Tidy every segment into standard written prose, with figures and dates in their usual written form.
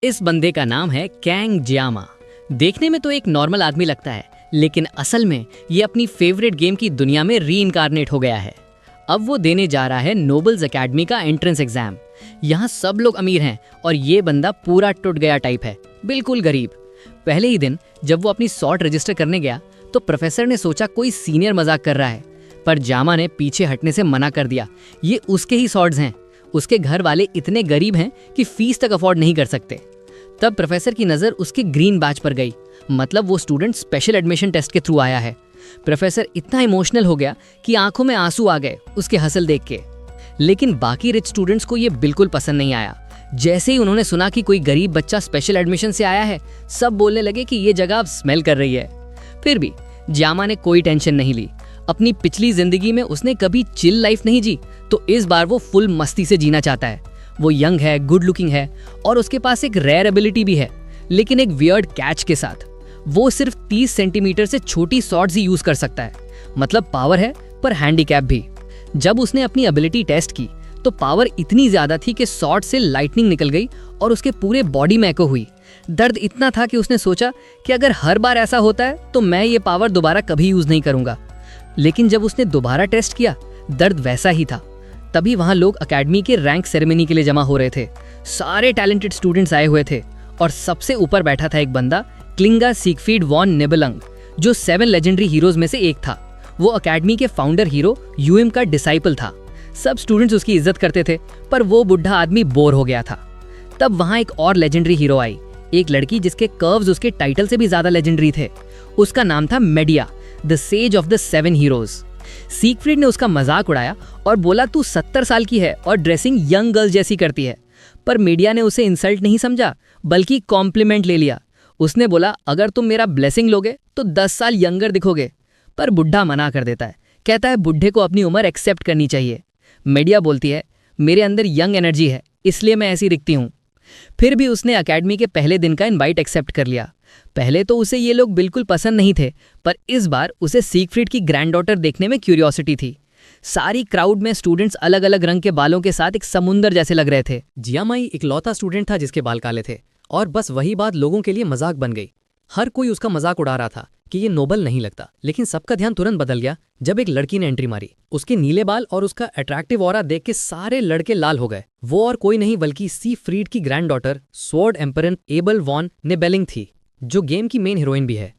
इस बंदे का नाम है कैंग जियामा। देखने में तो एक नॉर्मल आदमी लगता है, लेकिन असल में ये अपनी फेवरेट गेम की दुनिया में रीइंकारनेट हो गया है। अब वो देने जा रहा है नोबल्स एकेडमी का एंट्रेंस एग्जाम। यहाँ सब लोग अमीर हैं और ये बंदा पूरा टूट गया टाइप है, बिल्कुल गरीब। पहले ही दिन जब वो अपनी सॉर्ट रजिस्टर करने गया तो प्रोफेसर ने सोचा कोई सीनियर मजाक कर रहा है, पर जामा ने पीछे हटने से मना कर दिया। ये उसके ही सॉर्ट्स हैं। उसके घर वाले इतने गरीब हैं कि फीस तक अफोर्ड नहीं कर सकते। तब प्रोफेसर की नज़र उसके ग्रीन बैच पर गई, मतलब वो स्टूडेंट स्पेशल एडमिशन टेस्ट के थ्रू आया है। प्रोफेसर इतना इमोशनल हो गया कि आंखों में आंसू आ गए उसके हसल देख के। लेकिन बाकी रिच स्टूडेंट्स को ये बिल्कुल पसंद नहीं आया। जैसे ही उन्होंने सुना कि कोई गरीब बच्चा स्पेशल एडमिशन से आया है, सब बोलने लगे कि ये जगह अब स्मेल कर रही है। फिर भी जामा ने कोई टेंशन नहीं ली। अपनी पिछली जिंदगी में उसने कभी चिल लाइफ नहीं जी, तो इस बार वो फुल मस्ती से जीना चाहता है। वो यंग है, गुड लुकिंग है और उसके पास एक रेयर एबिलिटी भी है, लेकिन एक वियर्ड कैच के साथ। वो सिर्फ 30 सेंटीमीटर से छोटी शॉट्स ही यूज कर सकता है। मतलब पावर है पर हैंडीकैप भी। जब उसने अपनी एबिलिटी टेस्ट की तो पावर इतनी ज्यादा थी कि शॉट से लाइटनिंग निकल गई और उसके पूरे बॉडी में एको हुई। दर्द इतना था कि उसने सोचा कि अगर हर बार ऐसा होता है तो मैं ये पावर दोबारा कभी यूज नहीं करूंगा। लेकिन जब उसने दोबारा टेस्ट किया, दर्द वैसा ही था। तभी वहां लोग एकेडमी के रैंक सेरेमनी के लिए जमा हो रहे थे। सारे टैलेंटेड स्टूडेंट्स आए हुए थे और सबसे ऊपर बैठा था एक बंदा, क्लिंगा सिगफ्रीड वॉन निबेलंग, जो 7 लेजेंडरी हीरोज में से एक था। वो एकेडमी के फाउंडर हीरो यूएम का डिसाइपल था। सब स्टूडेंट्स उसकी इज्जत करते थे, पर वो बुढ़ा आदमी बोर हो गया था। तब वहां एक और लेजेंडरी हीरो आई, एक लड़की जिसके कर्व्स उसके टाइटल से भी ज्यादा लेजेंडरी थे। उसका नाम था media, the sage of the 7 heroes. Siegfried ने उसका मजाक उड़ाया और बोला, तू 70 साल की है और ड्रेसिंग यंग गर्ल जैसी करती है। पर मीडिया ने उसे इंसल्ट नहीं समझा, बल्कि कॉम्प्लीमेंट ले लिया। उसने बोला, अगर तुम मेरा ब्लेसिंग लोगे तो 10 साल यंगर दिखोगे। पर बुढ़ा मना कर देता है, कहता है बुढ़े को अपनी उम्र एक्सेप्ट करनी चाहिए। मीडिया बोलती है, मेरे अंदर यंग एनर्जी है, इसलिए मैं ऐसी दिखती हूँ। फिर भी उसने एकेडमी के पहले दिन का इनवाइट एक्सेप्ट कर लिया। पहले तो उसे ये लोग बिल्कुल पसंद नहीं थे, पर इस बार उसे सिगफ्रीड की ग्रैंडडॉटर देखने में क्यूरियोसिटी थी। सारी क्राउड में स्टूडेंट्स अलग अलग रंग के बालों के साथ एक समुंदर जैसे लग रहे थे। जियामाई इकलौता स्टूडेंट था जिसके बाल काले थे, और बस वही बात लोगों के लिए मजाक बन गई। हर कोई उसका मजाक उड़ा रहा था कि ये नोबल नहीं लगता। लेकिन सबका ध्यान तुरंत बदल गया जब एक लड़की ने एंट्री मारी। उसके नीले बाल और उसका अट्रैक्टिव ऑरा देख के सारे लड़के लाल हो गए। वो और कोई नहीं बल्कि सिगफ्रीड की granddaughter sword emperor Abel von Nibeling थी, जो गेम की मेन हीरोइन भी है।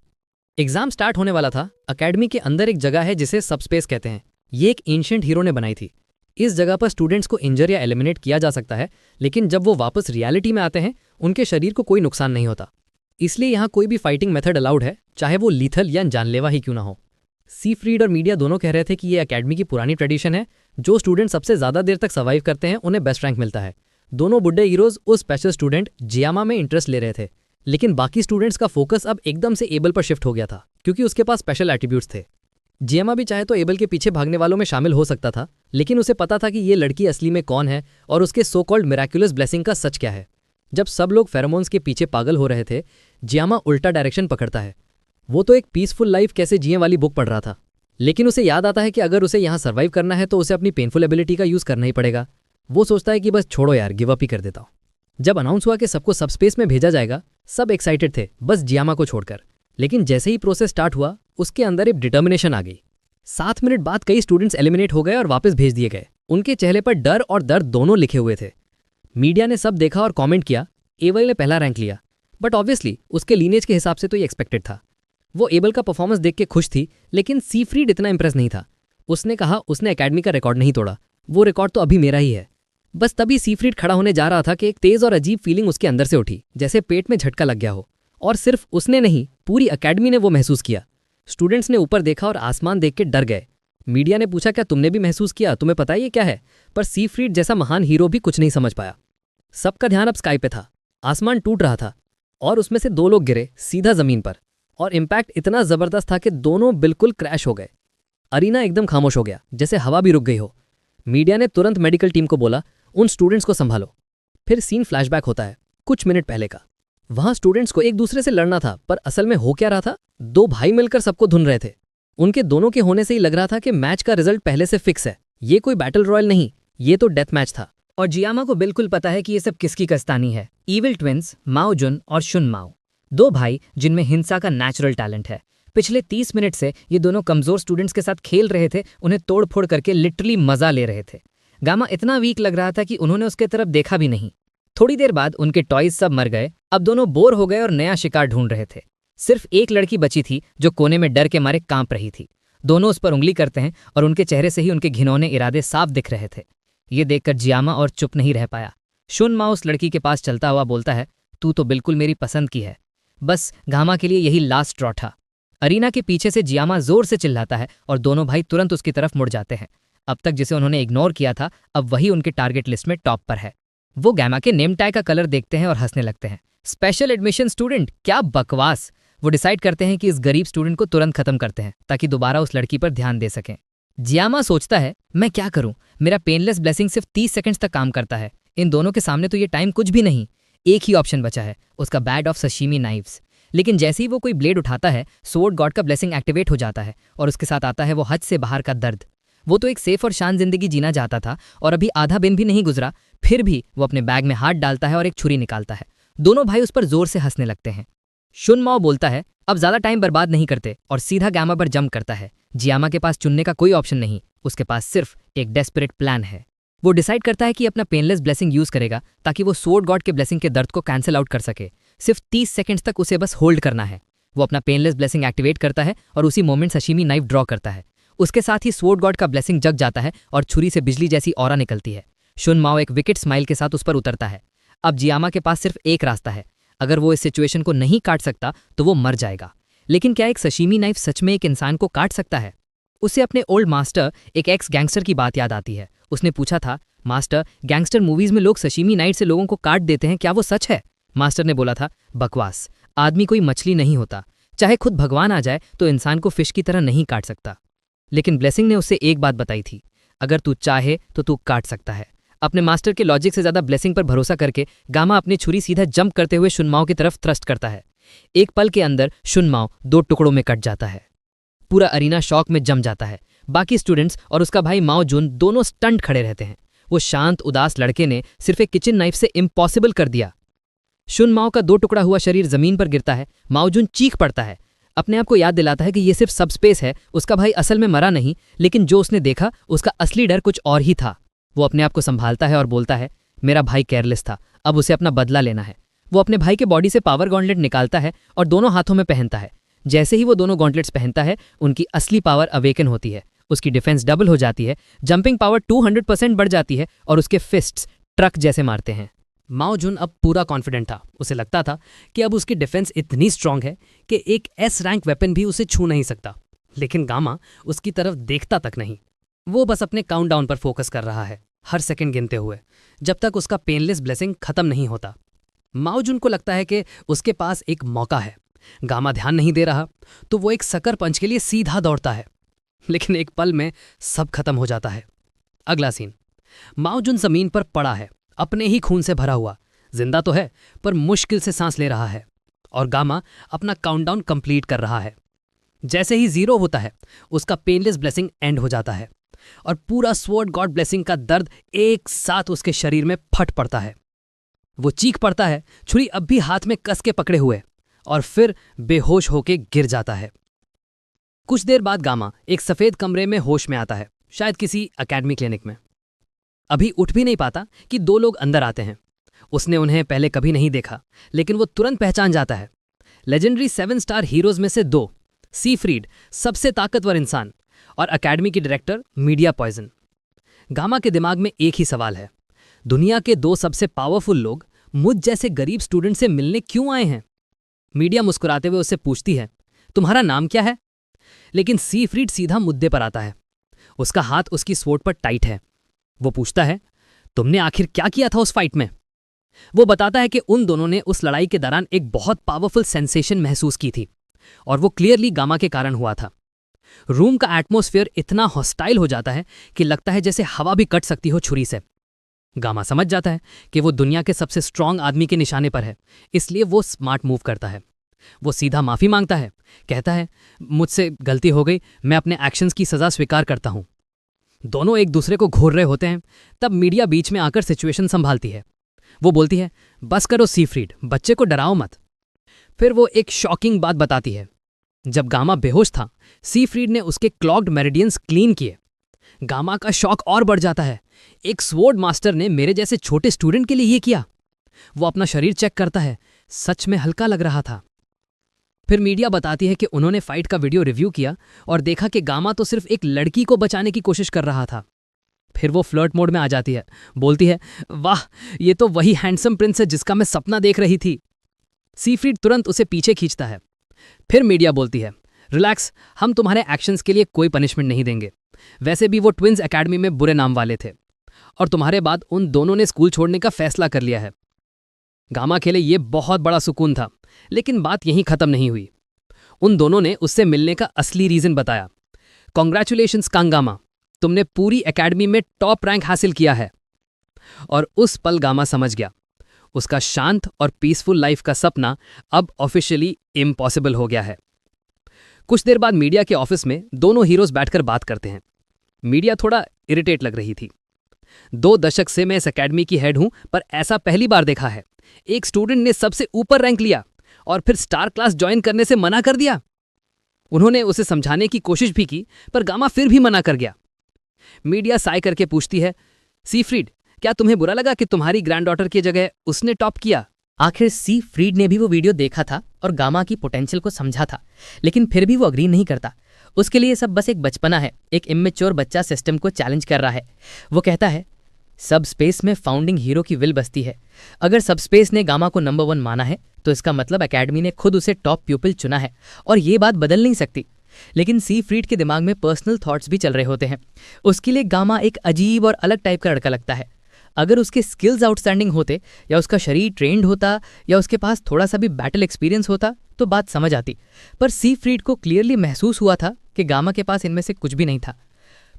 एग्जाम स्टार्ट होने वाला था। एकेडमी के अंदर एक जगह है जिसे सबस्पेस कहते हैं। ये एक एंशिएंट हीरो ने बनाई थी। इस जगह पर स्टूडेंट्स को इंजर या एलिमिनेट किया जा सकता है, लेकिन जब वो वापस रियलिटी में आते हैं उनके शरीर को कोई नुकसान नहीं होता। इसलिए यहाँ कोई भी फाइटिंग मेथड अलाउड है, चाहे वो लीथल या जानलेवा ही क्यों ना हो। सिगफ्रीड और मीडिया दोनों कह रहे थे कि ये एकेडमी की पुरानी ट्रेडिशन है, जो स्टूडेंट सबसे ज्यादा देर तक सर्वाइव करते हैं उन्हें बेस्ट रैंक मिलता है। दोनों बुड्ढे हीरोज उस स्पेशल स्टूडेंट जियामा में इंटरेस्ट ले रहे थे, लेकिन बाकी स्टूडेंट्स का फोकस अब एकदम से एबल पर शिफ्ट हो गया था, क्योंकि उसके पास स्पेशल एट्रीब्यूट्स थे। जियामा भी चाहे तो एबल के पीछे भागने वालों में शामिल हो सकता था, लेकिन उसे पता था कि ये लड़की असली में कौन है और उसके सो कॉल्ड मिराक्युलस ब्लेसिंग का सच क्या है। जब सब लोग फेरोमोन्स के पीछे पागल हो रहे थे, जियामा उल्टा डायरेक्शन पकड़ता है। वो तो एक पीसफुल लाइफ कैसे जिए वाली बुक पढ़ रहा था, लेकिन उसे याद आता है कि अगर उसे यहाँ सर्वाइव करना है तो उसे अपनी पेनफुल एबिलिटी का यूज करना ही पड़ेगा। वो सोचता है कि बस छोड़ो यार, गिव अप ही कर देता हूँ। जब अनाउंस हुआ कि सबको सबस्पेस में भेजा जाएगा, सब एक्साइटेड थे, बस जियामा को छोड़कर। लेकिन जैसे ही प्रोसेस स्टार्ट हुआ, उसके अंदर एक डिटर्मिनेशन आ गई। 7 मिनट बाद कई स्टूडेंट्स एलिमिनेट हो गए और वापस भेज दिए गए। उनके चेहरे पर डर और दर्द दोनों लिखे हुए थे। मीडिया ने सब देखा और कमेंट किया, एबल ने पहला रैंक लिया। बट ऑब्वियसली उसके लीनेज के हिसाब से तो ये एक्सपेक्टेड था। वो एबल का परफॉर्मेंस देख के खुश थी, लेकिन सिगफ्रीड इतना इंप्रेस नहीं था। उसने कहा उसने एकेडमी का रिकॉर्ड नहीं तोड़ा, वो रिकॉर्ड तो अभी मेरा ही है। बस तभी सिगफ्रीड खड़ा होने जा रहा था कि एक तेज और अजीब फीलिंग उसके अंदर से उठी, जैसे पेट में झटका लग गया हो। और सिर्फ उसने नहीं, पूरी एकेडमी ने वो महसूस किया। स्टूडेंट्स ने ऊपर देखा और आसमान देख के डर गए। मीडिया ने पूछा, क्या तुमने भी महसूस किया, तुम्हें पता है ये क्या है? पर सिगफ्रीड जैसा महान हीरो भी कुछ नहीं समझ पाया। सबका ध्यान अब स्काई पे था। आसमान टूट रहा था और उसमें से 2 लोग गिरे सीधा जमीन पर, और इम्पैक्ट इतना जबरदस्त था कि दोनों बिल्कुल क्रैश हो गए। अरीना एकदम खामोश हो गया, जैसे हवा भी रुक गई हो। मीडिया ने तुरंत मेडिकल टीम को बोला, उन स्टूडेंट्स को संभालो। फिर सीन फ्लैशबैक होता है कुछ मिनट पहले का। वहां स्टूडेंट्स को एक दूसरे से लड़ना था, पर असल में हो क्या रहा था, 2 भाई मिलकर सबको धुन रहे थे। उनके दोनों के होने से ही लग रहा था कि मैच का रिजल्ट पहले से फिक्स है। ये कोई बैटल रॉयल नहीं, ये तो डेथ मैच था। और जियामा को बिल्कुल पता है कि ये सब किसकी कस्तानी है। इविल ट्विंस माओ जुन और शुन माओ, दो भाई जिनमें हिंसा का नेचुरल टैलेंट है। पिछले 30 मिनट से ये दोनों कमजोर स्टूडेंट्स के साथ खेल रहे थे, उन्हें तोड़ फोड़ करके लिटरली मजा ले रहे थे। गामा इतना वीक लग रहा था कि उन्होंने उसके तरफ देखा भी नहीं। थोड़ी देर बाद उनके टॉयज सब मर गए। अब दोनों बोर हो गए और नया शिकार ढूंढ रहे थे। सिर्फ एक लड़की बची थी जो कोने में डर के मारे कांप रही थी। दोनों उस पर उंगली करते हैं और उनके चेहरे से ही उनके घिनौने इरादे साफ दिख रहे थे। ये देखकर जियामा और चुप नहीं रह पाया। शुन माओ उस लड़की के पास चलता हुआ बोलता है, तू तो बिल्कुल मेरी पसंद की है। बस गामा के लिए यही लास्ट ड्रॉ था। अरीना के पीछे से जियामा जोर से चिल्लाता है और दोनों भाई तुरंत उसकी तरफ मुड़ जाते हैं। अब तक जिसे उन्होंने इग्नोर किया था, अब वही उनके टारगेट लिस्ट में टॉप पर है। वो गामा के नेम टैग का कलर देखते हैं और हंसने लगते हैं। स्पेशल एडमिशन स्टूडेंट, क्या बकवास। वो डिसाइड करते हैं कि इस गरीब स्टूडेंट को तुरंत खत्म करते हैं ताकि दोबारा उस लड़की पर ध्यान दे सकें। जियामा सोचता है, मैं क्या करूं, मेरा पेनलेस ब्लेसिंग सिर्फ 30 सेकंड्स तक काम करता है। इन दोनों के सामने तो ये टाइम कुछ भी नहीं। एक ही ऑप्शन बचा है, उसका बैड ऑफ सशीमी नाइव्स। लेकिन जैसे ही वो कोई ब्लेड उठाता है, सोर्ड गॉड का ब्लेसिंग एक्टिवेट हो जाता है और उसके साथ आता है वो हद से बाहर का दर्द। वो तो एक सेफ और शांत जिंदगी जीना चाहता था और अभी आधा दिन भी नहीं गुजरा, फिर भी वो अपने बैग में हाथ डालता है और एक छुरी निकालता है। दोनों भाई उस पर जोर से हंसने लगते हैं। शुन माओ बोलता है, अब ज्यादा टाइम बर्बाद नहीं करते, और सीधा गामा पर जंप करता है। जियामा के पास चुनने का कोई ऑप्शन नहीं, उसके पास सिर्फ एक डेस्परेट प्लान है। वो डिसाइड करता है कि अपना पेनलेस ब्लेसिंग यूज करेगा ताकि वो सोर्ड गॉड के ब्लेसिंग के दर्द को कैंसिल आउट कर सके। सिर्फ 30 सेकंड्स तक उसे बस होल्ड करना है। वो अपना पेनलेस ब्लेसिंग एक्टिवेट करता है और उसी मोमेंट सशीमी नाइफ ड्रॉ करता है। उसके साथ ही सोर्ड गॉड का ब्लेसिंग जग जाता है और छुरी से बिजली जैसी ऑरा निकलती है। शुन माओ एक विकेट स्माइल के साथ उस पर उतरता है। अब जियामा के पास सिर्फ एक रास्ता है। अगर वो इस सिचुएशन को नहीं काट सकता तो वो मर जाएगा। लेकिन क्या एक सशीमी नाइफ सच में एक इंसान को काट सकता है? उसे अपने ओल्ड मास्टर, एक एक्स गैंगस्टर की बात याद आती है। उसने पूछा था, मास्टर, गैंगस्टर मूवीज में लोग सशीमी नाइफ से लोगों को काट देते हैं, क्या वो सच है? मास्टर ने बोला था, बकवास, आदमी कोई मछली नहीं होता। चाहे खुद भगवान आ जाए तो इंसान को फिश की तरह नहीं काट सकता। लेकिन ब्लेसिंग ने उससे एक बात बताई थी, अगर तू चाहे तो तू काट सकता है। अपने मास्टर के लॉजिक से ज्यादा ब्लेसिंग पर भरोसा करके गामा अपनी छुरी सीधा जंप करते हुए शुनमाओ की तरफ थ्रस्ट करता है। एक पल के अंदर शुनमाओ 2 टुकड़ों में कट जाता है। पूरा अरीना शॉक में जम जाता है। बाकी स्टूडेंट्स और उसका भाई माओ जुन दोनों स्टंट खड़े रहते हैं। वो शांत उदास लड़के ने सिर्फ एक किचन नाइफ से इम्पॉसिबल कर दिया। शुन माओ का 2 टुकड़ा हुआ शरीर जमीन पर गिरता है। माओ जुन चीख पड़ता है, अपने आप को याद दिलाता है कि ये सिर्फ सबस्पेस है। उसका भाई असल में मरा नहीं, लेकिन जो उसने देखा उसका असली डर कुछ और ही था। वो अपने आप को संभालता है और बोलता है, मेरा भाई केयरलेस था, अब उसे अपना बदला लेना है। वो अपने भाई के बॉडी से पावर गॉन्टलेट निकालता है और दोनों हाथों में पहनता है। जैसे ही वो दोनों गॉन्टलेट्स पहनता है, उनकी असली पावर अवेकन होती है। उसकी डिफेंस डबल हो जाती है, जंपिंग पावर 200% बढ़ जाती है और उसके फिस्ट्स ट्रक जैसे मारते हैं। माओ जुन अब पूरा कॉन्फिडेंट था। उसे लगता था कि अब उसकी डिफेंस इतनी स्ट्रांग है कि एक एस रैंक वेपन भी उसे छू नहीं सकता। लेकिन गामा उसकी तरफ देखता तक नहीं। वो बस अपने काउंटडाउन पर फोकस कर रहा है, हर सेकंड गिनते हुए, जब तक उसका पेनलेस ब्लेसिंग खत्म नहीं होता। माओ जुन को लगता है कि उसके पास एक मौका है। गामा ध्यान नहीं दे रहा तो वो एक सकर पंच के लिए सीधा दौड़ता है, लेकिन एक पल में सब खत्म हो जाता है। अगला सीन, माओ जुन जमीन पर पड़ा है, अपने ही खून से भरा हुआ। जिंदा तो है पर मुश्किल से सांस ले रहा है, और गामा अपना काउंटडाउन कंप्लीट कर रहा है। जैसे ही 0 होता है, उसका पेनलेस ब्लेसिंग एंड हो जाता है और पूरा स्वॉर्ड गॉड ब्लेसिंग का दर्द एक साथ उसके शरीर में फट पड़ता है। वो चीख पड़ता है, छुरी अब भी हाथ में कस के पकड़े हुए, और फिर बेहोश होके गिर जाता है। कुछ देर बाद गामा एक सफेद कमरे में होश में आता है, शायद किसी एकेडमी क्लिनिक में। अभी उठ भी नहीं पाता कि 2 लोग अंदर आते हैं। उसने उन्हें पहले कभी नहीं देखा, लेकिन वो तुरंत पहचान जाता है। लेजेंडरी 7 स्टार हीरोज में से 2, सीफ्रीड, सबसे ताकतवर इंसान, और एकेडमी की डायरेक्टर मीडिया पॉइजन। गामा के दिमाग में एक ही सवाल है, दुनिया के 2 सबसे पावरफुल लोग मुझ जैसे गरीब स्टूडेंट से मिलने क्यों आए हैं? मीडिया मुस्कुराते हुए उससे पूछती है, तुम्हारा नाम क्या है? लेकिन सीफ्रीड सीधा मुद्दे पर आता है। उसका हाथ उसकी स्वॉर्ड पर टाइट है। वो पूछता है, तुमने आखिर क्या किया था उस फाइट में? वो बताता है कि उन दोनों ने उस लड़ाई के दौरान एक बहुत पावरफुल सेंसेशन महसूस की थी, और वो क्लियरली गामा के कारण हुआ था। रूम का एटमॉस्फेयर इतना हॉस्टाइल हो जाता है कि लगता है जैसे हवा भी कट सकती हो छुरी से। गामा समझ जाता है कि वो दुनिया के सबसे स्ट्रांग आदमी के निशाने पर है, इसलिए वो स्मार्ट मूव करता है। वो सीधा माफी मांगता है, कहता है, मुझसे गलती हो गई, मैं अपने एक्शंस की सजा स्वीकार करता हूं। दोनों एक दूसरे को घूर रहे होते हैं, तब मीडिया बीच में आकर सिचुएशन संभालती है। वो बोलती है, बस करो सीफ्रीड, बच्चे को डराओ मत। फिर वो एक शॉकिंग बात बताती है। जब गामा बेहोश था, सीफ्रीड ने उसके क्लॉग्ड मेरिडियंस क्लीन किए। गामा का शॉक और बढ़ जाता है। एक स्वॉर्ड मास्टर ने मेरे जैसे छोटे स्टूडेंट के लिए ये किया। वो अपना शरीर चेक करता है, सच में हल्का लग रहा था। फिर मीडिया बताती है कि उन्होंने फाइट का वीडियो रिव्यू किया और देखा कि गामा तो सिर्फ एक लड़की को बचाने की कोशिश कर रहा था। फिर वो फ्लर्ट मोड में आ जाती है, बोलती है, वाह, ये तो वही हैंडसम प्रिंस है जिसका मैं सपना देख रही थी। सीफ्रीड तुरंत उसे पीछे खींचता है। फिर मीडिया बोलती है, रिलैक्स, हम तुम्हारे एक्शंस के लिए कोई पनिशमेंट नहीं देंगे। वैसे भी वो ट्विंस एकेडमी में बुरे नाम वाले थे और तुम्हारे बाद उन दोनों ने स्कूल छोड़ने का फैसला कर लिया है। गामा के लिए ये बहुत बड़ा सुकून था, लेकिन बात यहीं खत्म नहीं हुई। उन दोनों ने उससे मिलने का असली रीजन बताया। कॉन्ग्रेचुलेशंस कांगामा, तुमने पूरी एकेडमी में टॉप रैंक हासिल किया है। और उस पल गामा समझ गया, उसका शांत और पीसफुल लाइफ का सपना अब ऑफिशियली इम्पॉसिबल हो गया है। कुछ देर बाद मीडिया के ऑफिस में दोनों हीरोज बैठकर बात करते हैं। मीडिया थोड़ा इरिटेट लग रही थी। 2 दशक से मैं इस एकेडमी की हेड हूं, पर ऐसा पहली बार देखा है। एक स्टूडेंट ने सबसे ऊपर रैंक लिया और फिर स्टार क्लास ज्वाइन करने से मना कर दिया। उन्होंने उसे समझाने की कोशिश भी की, पर गामा फिर भी मना कर गया। मीडिया साय करके पूछती है, सीफ्रीड, क्या तुम्हें बुरा लगा कि तुम्हारी ग्रैंडडॉटर की जगह उसने टॉप किया? आखिर सीफ्रीड ने भी वो वीडियो देखा था और गामा की पोटेंशियल को समझा था, लेकिन फिर भी वो अग्री नहीं करता। उसके लिए सब बस एक बचपना है, एक इमेच्योर बच्चा सिस्टम को चैलेंज कर रहा है। वो कहता है, सब स्पेस में फाउंडिंग हीरो की विल बसती है। अगर सब स्पेस ने गामा को नंबर 1 माना है तो इसका मतलब एकेडमी ने खुद उसे टॉप प्यूपिल चुना है और ये बात बदल नहीं सकती। लेकिन सीफ्रीड के दिमाग में पर्सनल थॉट्स भी चल रहे होते हैं। उसके लिए गामा एक अजीब और अलग टाइप का लड़का लगता है। अगर उसके स्किल्स आउटस्टैंडिंग होते, या उसका शरीर ट्रेंड होता, या उसके पास थोड़ा सा भी बैटल एक्सपीरियंस होता तो बात समझ आती। पर सीफ्रीड को क्लियरली महसूस हुआ था कि गामा के पास इनमें से कुछ भी नहीं था।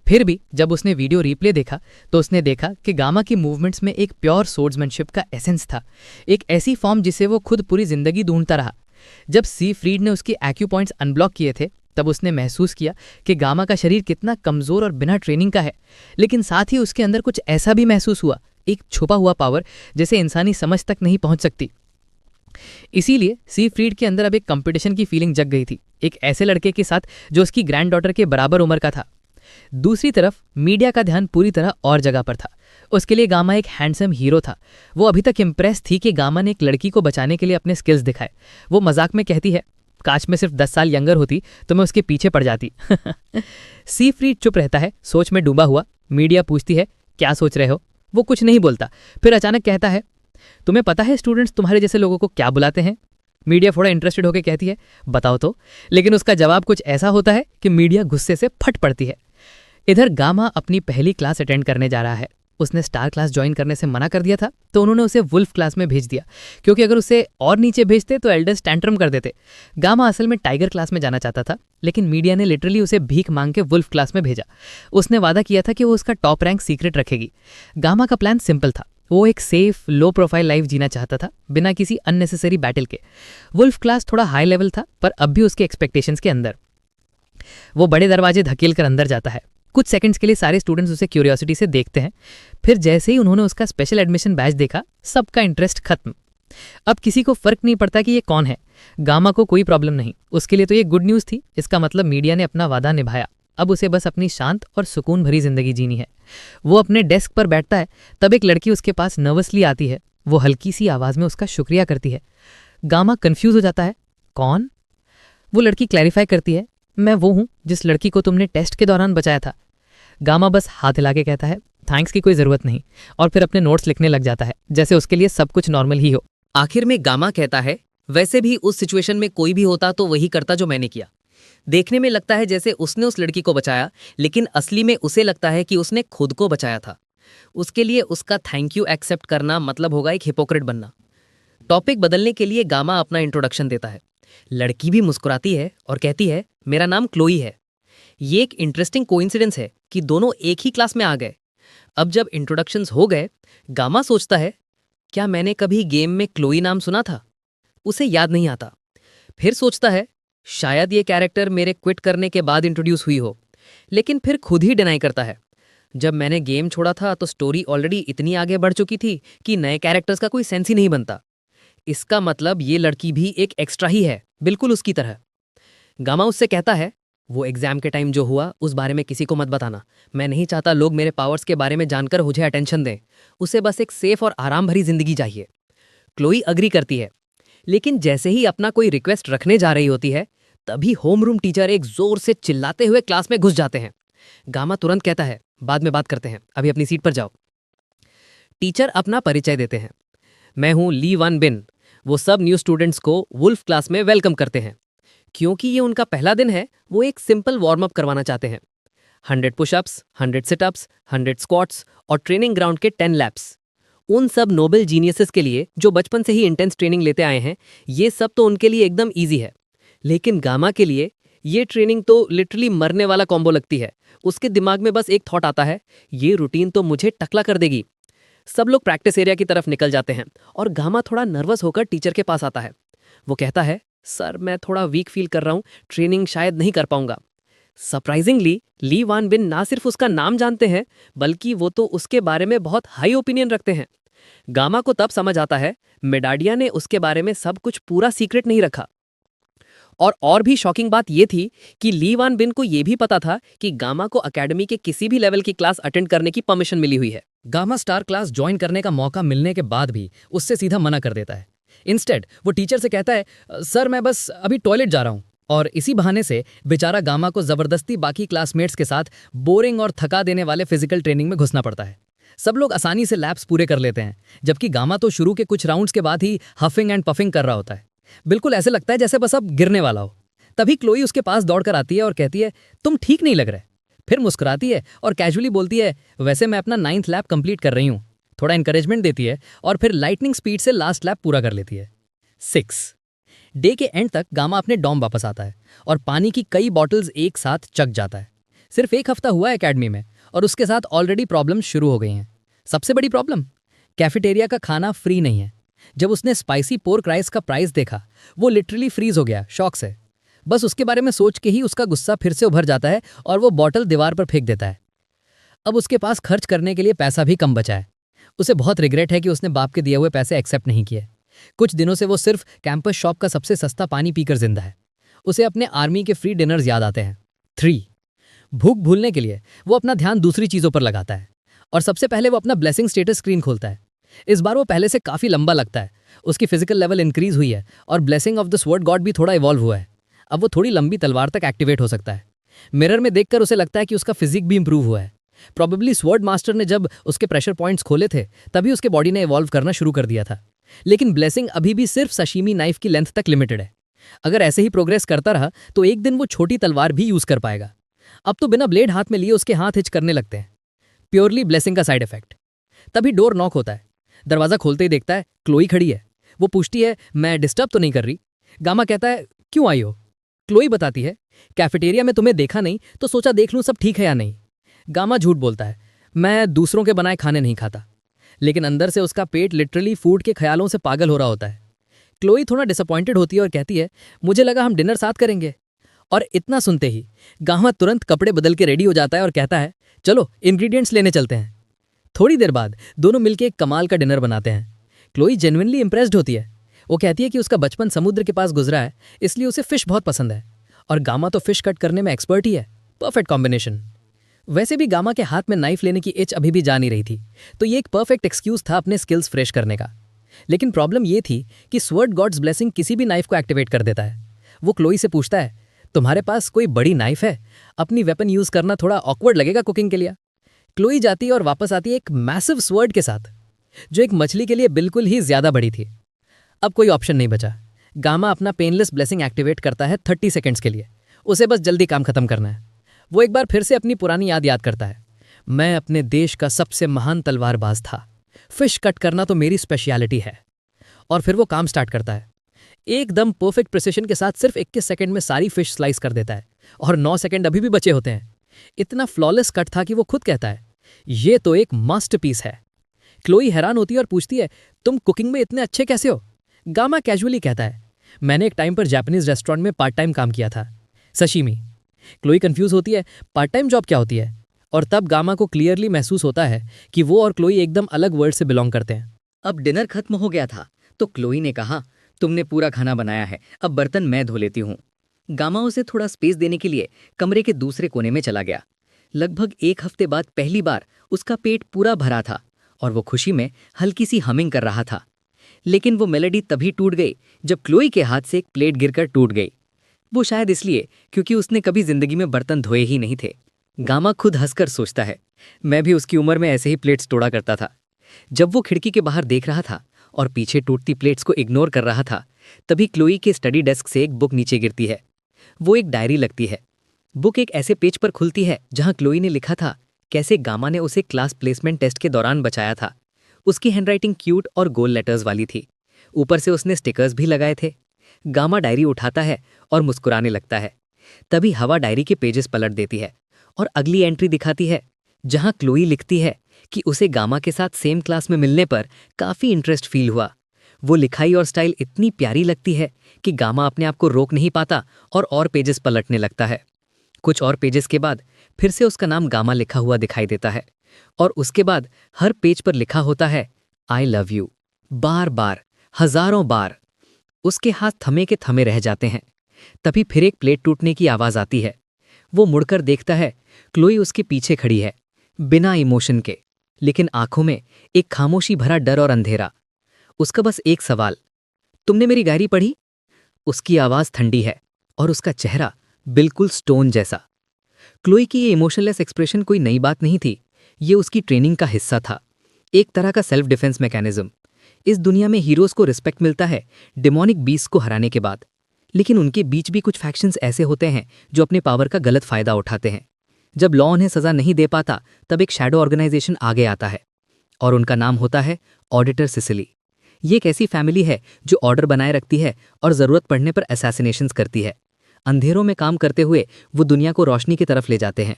फिर भी जब उसने वीडियो रिप्ले देखा तो उसने देखा कि गामा की मूवमेंट्स में एक प्योर सोर्ड्समैनशिप का एसेंस था, एक ऐसी फॉर्म जिसे वो खुद पूरी जिंदगी ढूंढता रहा। जब सीफ्रीड ने उसके एक्यू पॉइंट्स अनब्लॉक किए थे, तब उसने महसूस किया कि गामा का शरीर कितना कमजोर और बिना ट्रेनिंग का है, लेकिन साथ ही उसके अंदर कुछ ऐसा भी महसूस हुआ, एक छुपा हुआ पावर जिसे इंसानी समझ तक नहीं पहुंच सकती। इसीलिए सीफ्रीड के अंदर अब एक कंपटीशन की फीलिंग जग गई थी, एक ऐसे लड़के के साथ जो उसकी ग्रैंडडॉटर के बराबर उम्र का था। दूसरी तरफ मीडिया का ध्यान पूरी तरह और जगह पर था। उसके लिए गामा एक हैंडसम हीरो था। वो अभी तक इम्प्रेस थी कि गामा ने एक लड़की को बचाने के लिए अपने स्किल्स दिखाए। वो मजाक में कहती है, काश में सिर्फ 10 साल यंगर होती तो मैं उसके पीछे पड़ जाती। सीफ्रीड चुप रहता है, सोच में डूबा हुआ। मीडिया पूछती है, क्या सोच रहे हो? वो कुछ नहीं बोलता। फिर अचानक कहता है, तुम्हें पता है स्टूडेंट्स तुम्हारे जैसे लोगों को क्या बुलाते हैं? मीडिया थोड़ा इंटरेस्टेड होकर कहती है, बताओ तो। लेकिन उसका जवाब कुछ ऐसा होता है कि मीडिया गुस्से से फट पड़ती है। इधर गामा अपनी पहली क्लास अटेंड करने जा रहा है। उसने स्टार क्लास ज्वाइन करने से मना कर दिया था, तो उन्होंने उसे वुल्फ क्लास में भेज दिया, क्योंकि अगर उसे और नीचे भेजते तो एल्डर्स टैंट्रम कर देते। गामा असल में टाइगर क्लास में जाना चाहता था, लेकिन मीडिया ने लिटरली उसे भीख मांग के वुल्फ क्लास में भेजा। उसने वादा किया था कि वो उसका टॉप रैंक सीक्रेट रखेगी। गामा का प्लान सिंपल था। वो एक सेफ लो प्रोफाइल लाइफ जीना चाहता था, बिना किसी अननेसेसरी बैटल के। वुल्फ क्लास थोड़ा हाई लेवल था, पर अब भी उसके एक्सपेक्टेशंस के अंदर। वो बड़े दरवाजे धकेल कर अंदर जाता है। कुछ सेकंड्स के लिए सारे स्टूडेंट्स उसे क्यूरियोसिटी से देखते हैं। फिर जैसे ही उन्होंने उसका स्पेशल एडमिशन बैच देखा, सबका इंटरेस्ट खत्म। अब किसी को फर्क नहीं पड़ता कि ये कौन है। गामा को कोई प्रॉब्लम नहीं, उसके लिए तो ये गुड न्यूज़ थी। इसका मतलब मीडिया ने अपना वादा निभाया। अब उसे बस अपनी शांत और सुकून भरी जिंदगी जीनी है। वो अपने डेस्क पर बैठता है, तब एक लड़की उसके पास नर्वसली आती है। वो हल्की सी आवाज़ में उसका शुक्रिया करती है। गामा कन्फ्यूज हो जाता है, कौन? वो लड़की क्लैरिफाई करती है, मैं वो हूँ जिस लड़की को तुमने टेस्ट के दौरान बचाया था। गामा बस हाथ हिला के कहता है, थैंक्स की कोई ज़रूरत नहीं, और फिर अपने नोट्स लिखने लग जाता है, जैसे उसके लिए सब कुछ नॉर्मल ही हो। आखिर में गामा कहता है, वैसे भी उस सिचुएशन में कोई भी होता तो वही करता जो मैंने किया। देखने में लगता है जैसे उसने उस लड़की को बचाया, लेकिन असली में उसे लगता है कि उसने खुद को बचाया था। उसके लिए उसका थैंक यू एक्सेप्ट करना मतलब होगा एक हिपोक्रेट बनना। टॉपिक बदलने के लिए गामा अपना इंट्रोडक्शन देता है। लड़की भी मुस्कुराती है और कहती है, मेरा नाम क्लोई है। ये एक इंटरेस्टिंग कोइंसिडेंस है कि दोनों एक ही क्लास में आ गए। अब जब इंट्रोडक्शंस हो गए, गामा सोचता है, क्या मैंने कभी गेम में क्लोई नाम सुना था? उसे याद नहीं आता। फिर सोचता है, शायद ये कैरेक्टर मेरे क्विट करने के बाद इंट्रोड्यूस हुई हो, लेकिन फिर खुद ही डिनाई करता है। जब मैंने गेम छोड़ा था तो स्टोरी ऑलरेडी इतनी आगे बढ़ चुकी थी कि नए कैरेक्टर्स का कोई सेंस ही नहीं बनता। इसका मतलब ये लड़की भी एक एक्स्ट्रा ही है, बिल्कुल उसकी तरह। गामा उससे कहता है, वो एग्जाम के टाइम जो हुआ उस बारे में किसी को मत बताना। मैं नहीं चाहता लोग मेरे पावर्स के बारे में जानकर मुझे अटेंशन दें। उसे बस एक सेफ और आराम भरी जिंदगी चाहिए। क्लोई अग्री करती है, लेकिन जैसे ही अपना कोई रिक्वेस्ट रखने जा रही होती है तभी होमरूम टीचर एक जोर से चिल्लाते हुए क्लास में घुस जाते हैं। गामा तुरंत कहता है, बाद में बात करते हैं, अभी अपनी सीट पर जाओ। टीचर अपना परिचय देते हैं, मैं हूं ली वन बिन। वो सब न्यू स्टूडेंट्स को वुल्फ क्लास में वेलकम करते हैं। क्योंकि ये उनका पहला दिन है, वो एक सिंपल वार्म अप करवाना चाहते हैं। 100 पुशअप्स, 100 सिटअप्स, 100 स्क्वाट्स और ट्रेनिंग ग्राउंड के 10 लैप्स। उन सब नोबल जीनियसेस के लिए जो बचपन से ही इंटेंस ट्रेनिंग लेते आए हैं, ये सब तो उनके लिए एकदम ईजी है। लेकिन गामा के लिए ये ट्रेनिंग तो लिटरली मरने वाला कॉम्बो लगती है। उसके दिमाग में बस एक थॉट आता है, ये रूटीन तो मुझे टकला कर देगी। सब लोग प्रैक्टिस एरिया की तरफ निकल जाते हैं और गामा थोड़ा नर्वस होकर टीचर के पास आता है। वो कहता है, सर मैं थोड़ा वीक फील कर रहा हूँ, ट्रेनिंग शायद नहीं कर पाऊंगा। सरप्राइजिंगली ली वान बिन ना सिर्फ उसका नाम जानते हैं, बल्कि वो तो उसके बारे में बहुत हाई ओपिनियन रखते हैं। गामा को तब समझ आता है मेडाडिया ने उसके बारे में सब कुछ पूरा सीक्रेट नहीं रखा। और भी शॉकिंग बात यह थी कि ली वान बिन को यह भी पता था कि गामा को एकेडमी के किसी भी लेवल की क्लास अटेंड करने की परमिशन मिली हुई है। गामा स्टार क्लास ज्वाइन करने का मौका मिलने के बाद भी उससे सीधा मना कर देता है। इंस्टेड वो टीचर से कहता है, सर मैं बस अभी टॉयलेट जा रहा हूँ। और इसी बहाने से बेचारा गामा को जबरदस्ती बाकी क्लासमेट्स के साथ बोरिंग और थका देने वाले फिजिकल ट्रेनिंग में घुसना पड़ता है। सब लोग आसानी से लैप्स पूरे कर लेते हैं, जबकि गामा तो शुरू के कुछ राउंड्स के बाद ही हफिंग एंड पफिंग कर रहा होता है। बिल्कुल ऐसे लगता है जैसे बस अब गिरने वाला हो। तभी क्लोई उसके पास दौड़कर आती है और कहती है, तुम ठीक नहीं लग रहे। फिर मुस्कुराती है और कैजुअली बोलती है, वैसे मैं अपना 9th लैप कंप्लीट कर रही हूँ। थोड़ा इंकरेजमेंट देती है और फिर लाइटनिंग स्पीड से लास्ट लैप पूरा कर लेती है। 6 डे के एंड तक गामा अपने डॉम वापस आता है और पानी की कई बॉटल्स एक साथ चक जाता है। सिर्फ एक हफ्ता हुआ है एकेडमी में और उसके साथ ऑलरेडी प्रॉब्लम शुरू हो गई हैं। सबसे बड़ी प्रॉब्लम, कैफेटेरिया का खाना फ्री नहीं है। जब उसने स्पाइसी पोर्क राइस का प्राइस देखा, वो लिटरली फ्रीज हो गया शॉक से। बस उसके बारे में सोच के ही उसका गुस्सा फिर से उभर जाता है और वो बॉटल दीवार पर फेंक देता है। अब उसके पास खर्च करने के लिए पैसा भी कम बचा है। उसे बहुत रिग्रेट है कि उसने बाप के दिए हुए पैसे एक्सेप्ट नहीं किए। कुछ दिनों से वो सिर्फ कैंपस शॉप का सबसे सस्ता पानी पीकर जिंदा है। उसे अपने आर्मी के फ्री डिनर्स याद आते हैं। 3 भूख भूलने के लिए वो अपना ध्यान दूसरी चीजों पर लगाता है और सबसे पहले वो अपना ब्लेसिंग स्टेटस स्क्रीन खोलता है। इस बार वो पहले से काफी लंबा लगता है। उसकी फिजिकल लेवल इंक्रीज हुई है और blessing of the sword God भी थोड़ा इवॉल्व हुआ है। अब वो थोड़ी लंबी तलवार तक एक्टिवेट हो सकता है। मिरर में देखकर उसे लगता है कि उसका फिजिक भी इंप्रूव हुआ है। प्रोबेबली स्वॉर्ड मास्टर ने जब उसके प्रेशर पॉइंट्स खोले थे तभी उसके बॉडी ने इवॉल्व करना शुरू कर दिया था। लेकिन ब्लेसिंग अभी भी सिर्फ सशीमी नाइफ की लेंथ तक लिमिटेड है। अगर ऐसे ही प्रोग्रेस करता रहा तो एक दिन वो छोटी तलवार भी यूज कर पाएगा। अब तो बिना ब्लेड हाथ में लिए उसके हाथ हिच करने लगते हैं। प्योरली ब्लेसिंग का साइड इफेक्ट। तभी डोर नॉक होता है। दरवाजा खोलते ही देखता है क्लोई खड़ी है। वो पूछती है, मैं डिस्टर्ब तो नहीं कर रही? गामा कहता है, क्यों आई हो? क्लोई बताती है, कैफेटेरिया में तुम्हें देखा नहीं तो सोचा देख लूं सब ठीक है या नहीं। गामा झूठ बोलता है, मैं दूसरों के बनाए खाने नहीं खाता। लेकिन अंदर से उसका पेट लिटरली फूड के ख्यालों से पागल हो रहा होता है। क्लोई थोड़ा डिसअपॉइंटेड होती है और कहती है, मुझे लगा हम डिनर साथ करेंगे। और इतना सुनते ही गामा तुरंत कपड़े बदल के रेडी हो जाता है और कहता है, चलो इंग्रेडिएंट्स लेने चलते हैं। थोड़ी देर बाद दोनों मिलकर एक कमाल का डिनर बनाते हैं। क्लोई जेन्युइनली इंप्रेस्ड होती है। वो कहती है कि उसका बचपन समुद्र के पास गुजरा है, इसलिए उसे फिश बहुत पसंद है और गामा तो फिश कट करने में एक्सपर्ट ही है। Perfect combination. वैसे भी गामा के हाथ में नाइफ लेने की इच अभी भी जा नहीं रही थी, तो ये एक परफेक्ट एक्सक्यूज था अपने स्किल्स फ्रेश करने का। लेकिन प्रॉब्लम ये थी कि स्वॉर्ड गॉड्स ब्लेसिंग किसी भी नाइफ को एक्टिवेट कर देता है। वो क्लोई से पूछता है, तुम्हारे पास कोई बड़ी नाइफ है? अपनी वेपन यूज करना थोड़ा ऑकवर्ड लगेगा कुकिंग के लिए। क्लोई जाती है और वापस आती है एक मैसिव स्वर्ड के साथ, जो एक मछली के लिए बिल्कुल ही ज्यादा बड़ी थी। अब कोई ऑप्शन नहीं बचा। गामा अपना पेनलेस ब्लेसिंग एक्टिवेट करता है 30 सेकंड्स के लिए। उसे बस जल्दी काम खत्म करना है। वो एक बार फिर से अपनी पुरानी याद करता है, मैं अपने देश का सबसे महान तलवारबाज था। फिश कट करना तो मेरी स्पेशलिटी है। और फिर वो काम स्टार्ट करता है। एकदम परफेक्ट प्रिसिशन के साथ सिर्फ 21 सेकंड में सारी फिश स्लाइस कर देता है और 9 सेकंड अभी भी बचे होते हैं। इतना फ्लॉलेस कट था कि वो खुद कहता है, ये तो एक मास्टरपीस है। क्लोई हैरान होती है और पूछती है, तुम कुकिंग में इतने अच्छे कैसे हो? गामा कैजुअली कहता है, मैंने एक टाइम पर जापानीज रेस्टोरेंट में पार्ट टाइम काम किया था, सशीमी। क्लोई कंफ्यूज होती है, पार्ट टाइम जॉब क्या होती है? और तब गामा को क्लियरली महसूस होता है कि वो और क्लोई एकदम अलग वर्ल्ड से बिलोंग करते हैं। अब डिनर खत्म हो गया था तो क्लोई ने कहा, तुमने पूरा खाना बनाया है, अब बर्तन मैं धो लेती हूँ। गामा उसे थोड़ा स्पेस देने के लिए कमरे के दूसरे कोने में चला गया। लगभग 1 हफ्ते बाद पहली बार उसका पेट पूरा भरा था और वो खुशी में हल्की सी हमिंग कर रहा था। लेकिन वो मेलोडी तभी टूट गई जब क्लोई के हाथ से एक प्लेट गिरकर टूट गई। वो शायद इसलिए क्योंकि उसने कभी जिंदगी में बर्तन धोए ही नहीं थे। गामा खुद हंसकर सोचता है, मैं भी उसकी उम्र में ऐसे ही प्लेट्स तोड़ा करता था। जब वो खिड़की के बाहर देख रहा था और पीछे टूटती प्लेट्स को इग्नोर कर रहा था, तभी क्लोई के स्टडी डेस्क से एक बुक नीचे गिरती है। वो एक डायरी लगती है। बुक एक ऐसे पेज पर खुलती है जहां क्लोई ने लिखा था कैसे गामा ने उसे क्लास प्लेसमेंट टेस्ट के दौरान बचाया था। उसकी हैंडराइटिंग क्यूट और गोल लेटर्स वाली थी। ऊपर से उसने स्टिकर्स भी लगाए थे। गामा डायरी उठाता है और मुस्कुराने लगता है। तभी हवा डायरी के पेजेस पलट देती है और अगली एंट्री दिखाती है जहां क्लोई लिखती है कि उसे गामा के साथ सेम क्लास में मिलने पर काफ़ी इंटरेस्ट फील हुआ। वो लिखाई और स्टाइल इतनी प्यारी लगती है कि गामा अपने आप को रोक नहीं पाता और पेजेस पलटने लगता है। कुछ और पेजेस के बाद फिर से उसका नाम गामा लिखा हुआ दिखाई देता है और उसके बाद हर पेज पर लिखा होता है आई लव यू, बार बार, हजारों बार। उसके हाथ थमे के थमे रह जाते हैं। तभी फिर एक प्लेट टूटने की आवाज आती है। वो मुड़कर देखता है, क्लोई उसके पीछे खड़ी है, बिना इमोशन के, लेकिन आंखों में एक खामोशी भरा डर और अंधेरा। उसका बस एक सवाल, तुमने मेरी डायरी पढ़ी? उसकी आवाज ठंडी है और उसका चेहरा बिल्कुल स्टोन जैसा। क्लोई की ये इमोशनलेस एक्सप्रेशन कोई नई बात नहीं थी। ये उसकी ट्रेनिंग का हिस्सा था, एक तरह का सेल्फ डिफेंस मैकेनिज्म। इस दुनिया में हीरोज को रिस्पेक्ट मिलता है डिमोनिक बीस्ट को हराने के बाद, लेकिन उनके बीच भी कुछ फैक्शंस ऐसे होते हैं जो अपने पावर का गलत फायदा उठाते हैं। जब लॉ उन्हें सजा नहीं दे पाता तब एक शैडो ऑर्गेनाइजेशन आगे आता है और उनका नाम होता है ऑडिटर सिसिली। ये एक ऐसी फैमिली है जो ऑर्डर बनाए रखती है और ज़रूरत पड़ने पर असैसिनेशंस करती है। अंधेरों में काम करते हुए वो दुनिया को रोशनी की तरफ ले जाते हैं।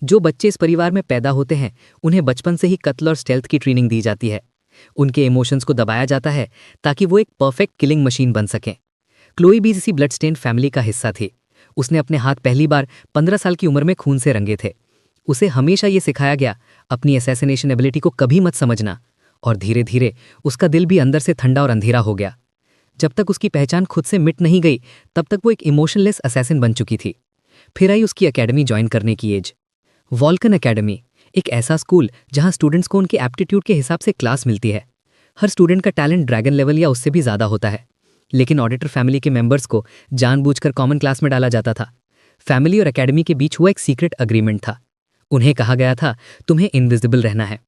जो बच्चे इस परिवार में पैदा होते हैं उन्हें बचपन से ही कत्ल और स्टेल्थ की ट्रेनिंग दी जाती है। उनके इमोशंस को दबाया जाता है ताकि वो एक परफेक्ट किलिंग मशीन बन सकें। क्लोई भी इसी ब्लड स्टेन फैमिली का हिस्सा थी। उसने अपने हाथ पहली बार 15 साल की उम्र में खून से रंगे थे। उसे हमेशा ये सिखाया गया, अपनी असैसिनेशन एबिलिटी को कभी मत समझना, और धीरे धीरे उसका दिल भी अंदर से ठंडा और अंधेरा हो गया। जब तक उसकी पहचान खुद से मिट नहीं गई तब तक वो एक इमोशनलेस असैसिन बन चुकी थी। फिर आई उसकी एकेडमी ज्वाइन करने की एज। वॉल्कन एकेडमी एक ऐसा स्कूल जहां स्टूडेंट्स को उनके एप्टीट्यूड के हिसाब से क्लास मिलती है। हर स्टूडेंट का टैलेंट ड्रैगन लेवल या उससे भी ज़्यादा होता है, लेकिन ऑडिटर फैमिली के मेंबर्स को जानबूझकर कॉमन क्लास में डाला जाता था। फैमिली और एकेडमी के बीच हुआ एक सीक्रेट अग्रीमेंट था। उन्हें कहा गया था, तुम्हें इनविजिबल रहना है।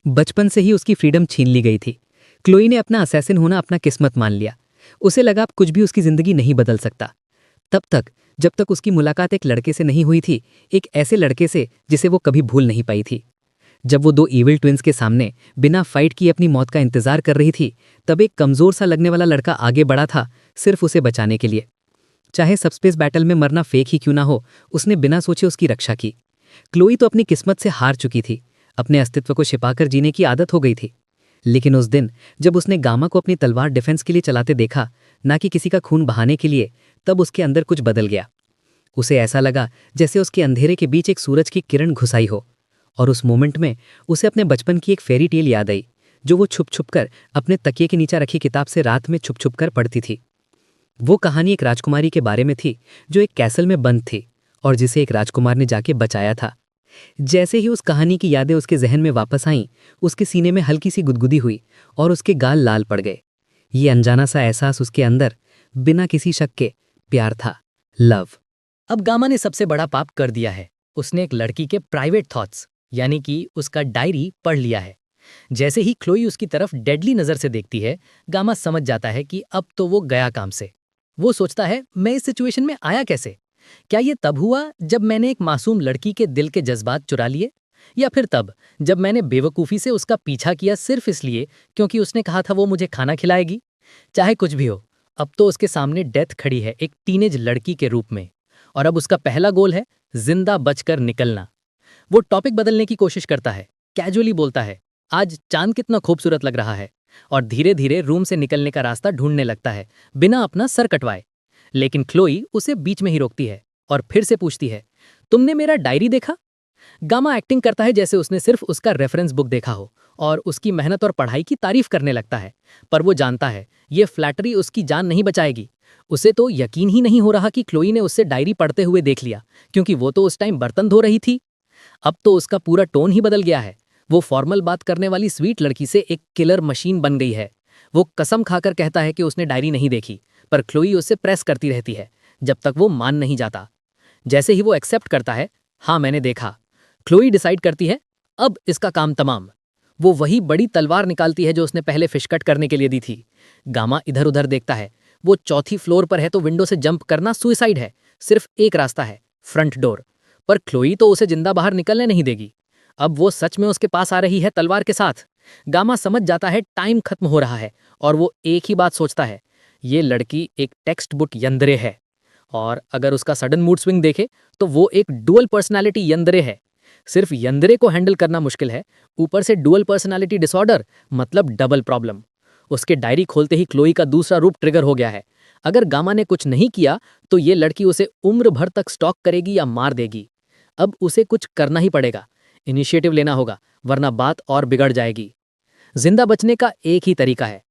बचपन से ही उसकी फ्रीडम छीन ली गई थी। क्लोई ने अपना असैसिन होना अपना किस्मत मान लिया। उसे लगा अब कुछ भी उसकी जिंदगी नहीं बदल सकता। तब तक जब तक उसकी मुलाकात एक लड़के से नहीं हुई थी, एक ऐसे लड़के से जिसे वो कभी भूल नहीं पाई थी। जब वो 2 इविल ट्विंस के सामने बिना फाइट किए अपनी मौत का इंतजार कर रही थी, तब एक कमजोर सा लगने वाला लड़का आगे बढ़ा था सिर्फ उसे बचाने के लिए। चाहे सबस्पेस बैटल में मरना फेक ही क्यों ना हो, उसने बिना सोचे उसकी रक्षा की। क्लोई तो अपनी किस्मत से हार चुकी थी, अपने अस्तित्व को छिपाकर जीने की आदत हो गई थी। लेकिन उस दिन जब उसने गामा को अपनी तलवार डिफेंस के लिए चलाते देखा, ना कि किसी का खून बहाने के लिए, तब उसके अंदर कुछ बदल गया। उसे ऐसा लगा जैसे उसके अंधेरे के बीच एक सूरज की किरण घुस आई हो, और उस मोमेंट में उसे अपने बचपन की एक फेरी टेल याद आई जो वो छुप छुप कर अपने तकिए के नीचे रखी किताब से रात में छुप छुप कर पढ़ती थी। वो कहानी एक राजकुमारी के बारे में थी जो एक कैसल में बंद थी और जिसे एक राजकुमार ने जाके बचाया था। जैसे ही उस कहानी की यादें उसके जहन में वापस आईं, उसके सीने में हल्की सी गुदगुदी हुई और उसके गाल लाल पड़ गए। ये अनजाना सा एहसास उसके अंदर बिना किसी शक के प्यार था, लव। अब गामा ने सबसे बड़ा पाप कर दिया है। उसने एक लड़की के प्राइवेट थॉट्स यानी कि उसका डायरी पढ़ लिया है। जैसे ही क्लोई उसकी तरफ डेडली नजर से देखती है, गामा समझ जाता है कि अब तो वो गया काम से। वो सोचता है, मैं इस सिचुएशन में आया कैसे? क्या ये तब हुआ जब मैंने एक मासूम लड़की के दिल के जज्बात चुरा लिए, या फिर तब जब मैंने बेवकूफ़ी से उसका पीछा किया सिर्फ इसलिए क्योंकि उसने कहा था वो मुझे खाना खिलाएगी? चाहे कुछ भी हो, अब तो उसके सामने डेथ खड़ी है एक टीनेज लड़की के रूप में, और अब उसका पहला गोल है जिंदा बचकर निकलना। वो टॉपिक बदलने की कोशिश करता है, कैजुअली बोलता है, आज चांद कितना खूबसूरत लग रहा है, और धीरे धीरे रूम से निकलने का रास्ता ढूंढने लगता है बिना अपना सर कटवाए। लेकिन क्लोई उसे बीच में ही रोकती है और फिर से पूछती है, तुमने मेरा डायरी देखा? गामा एक्टिंग करता है जैसे उसने सिर्फ उसका रेफरेंस बुक देखा हो और उसकी मेहनत और पढ़ाई की तारीफ करने लगता है। पर वो जानता है ये फ्लैटरी उसकी जान नहीं बचाएगी। उसे तो यकीन ही नहीं हो रहा कि क्लोई ने उससे डायरी पढ़ते हुए देख लिया, क्योंकि वो तो उस टाइम बर्तन धो रही थी। अब तो उसका पूरा टोन ही बदल गया है। वो फॉर्मल बात करने वाली स्वीट लड़की से एक किलर मशीन बन गई है। वो कसम खाकर कहता है कि उसने डायरी नहीं देखी, पर क्लोई उससे प्रेस करती रहती है जब तक वो मान नहीं जाता। जैसे ही वो एक्सेप्ट करता है, हाँ मैंने देखा, क्लोई डिसाइड करती है अब इसका काम तमाम। वो वही बड़ी तलवार निकालती है जो उसने पहले फिश कट करने के लिए दी थी। गामा इधर उधर देखता है। वो चौथी फ्लोर पर है तो विंडो से जंप करना सुइसाइड है। सिर्फ एक रास्ता है, फ्रंट डोर। पर क्लोई तो उसे जिंदा बाहर निकलने नहीं देगी। अब वो सच में उसके पास आ रही है तलवार के साथ। गामा समझ जाता है टाइम खत्म हो रहा है और वो एक ही बात सोचता है, ये लड़की एक टेक्स्ट बुक यंदरे है। और अगर उसका सडन मूड स्विंग देखे तो वो एक डुअल पर्सनालिटी यंदरे है। सिर्फ यंदरे को हैंडल करना मुश्किल है, ऊपर से डुअल पर्सनालिटी डिसऑर्डर, मतलब डबल प्रॉब्लम। उसके डायरी खोलते ही क्लोई का दूसरा रूप ट्रिगर हो गया है। अगर गामा ने कुछ नहीं किया तो ये लड़की उसे उम्र भर तक स्टॉक करेगी या मार देगी। अब उसे कुछ करना ही पड़ेगा, इनिशिएटिव लेना होगा, वरना बात और बिगड़ जाएगी। जिंदा बचने का एक ही तरीका है,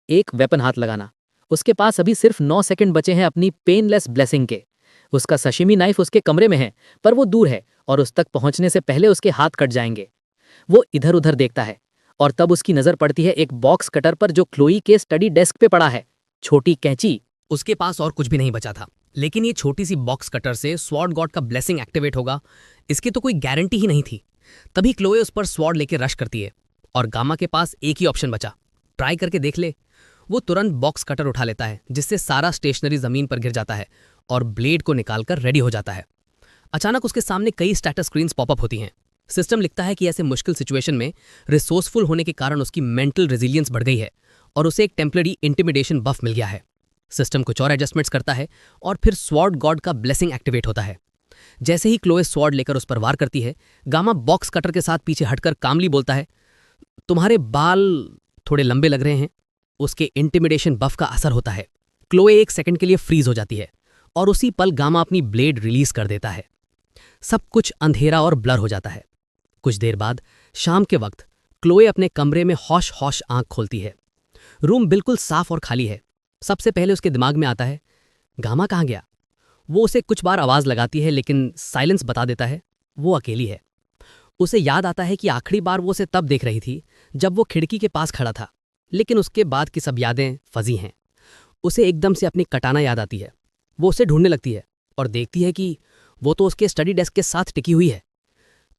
एक वेपन हाथ लगाना। उसके पास अभी सिर्फ 9 सेकंड बचे हैं अपनी पेनलेस ब्लेसिंग के। उसका सशिमी नाइफ उसके कमरे में है, पर वो दूर है और उस तक पहुंचने से पहले उसके हाथ कट जाएंगे। वो इधर उधर देखता है और तब उसकी नजर पड़ती है एक बॉक्स कटर पर जो क्लोई के स्टडी डेस्क पे पड़ा है। छोटी कैंची। उसके पास और कुछ भी नहीं बचा था, लेकिन ये छोटी सी बॉक्स कटर से स्वॉर्ड गॉड का ब्लेसिंग एक्टिवेट होगा, इसकी तो कोई गारंटी ही नहीं थी। तभी क्लोए उस पर स्वॉर्ड लेके रश करती है और गामा के पास एक ही ऑप्शन बचा, ट्राई करके देख ले। वो तुरंत बॉक्स कटर उठा लेता है, जिससे सारा स्टेशनरी जमीन पर गिर जाता है और ब्लेड को निकालकर रेडी हो जाता है। अचानक उसके सामने कई स्टेटस स्क्रीन्स पॉपअप होती हैं। सिस्टम लिखता है कि ऐसे मुश्किल सिचुएशन में रिसोर्सफुल होने के कारण उसकी मेंटल रेजिलियंस बढ़ गई है और उसे एक टेम्पररी इंटिमिडेशन बफ मिल गया है। सिस्टम कुछ और एडजस्टमेंट्स करता है और फिर स्वॉर्ड गॉड का ब्लेसिंग एक्टिवेट होता है। जैसे ही क्लोए स्वॉर्ड लेकर उस पर वार करती है, गामा बॉक्स कटर के साथ पीछे हटकर कामली बोलता है, तुम्हारे बाल थोड़े लंबे लग रहे हैं। उसके इंटिमिडेशन बफ का असर होता है। क्लोए एक सेकंड के लिए फ्रीज हो जाती है और उसी पल गामा अपनी ब्लेड रिलीज कर देता है। सब कुछ अंधेरा और ब्लर हो जाता है। कुछ देर बाद शाम के वक्त क्लोए अपने कमरे में हौश हौश आंख खोलती है। रूम बिल्कुल साफ और खाली है। सबसे पहले उसके दिमाग में आता है, गामा कहाँ गया? वो उसे कुछ बार आवाज लगाती है, लेकिन साइलेंस बता देता है वो अकेली है। उसे याद आता है कि आखिरी बार वो उसे तब देख रही थी जब वो खिड़की के पास खड़ा था, लेकिन उसके बाद की सब यादें फजी हैं। उसे एकदम से अपनी कटाना याद आती है। वो उसे ढूंढने लगती है और देखती है कि वो तो उसके स्टडी डेस्क के साथ टिकी हुई है।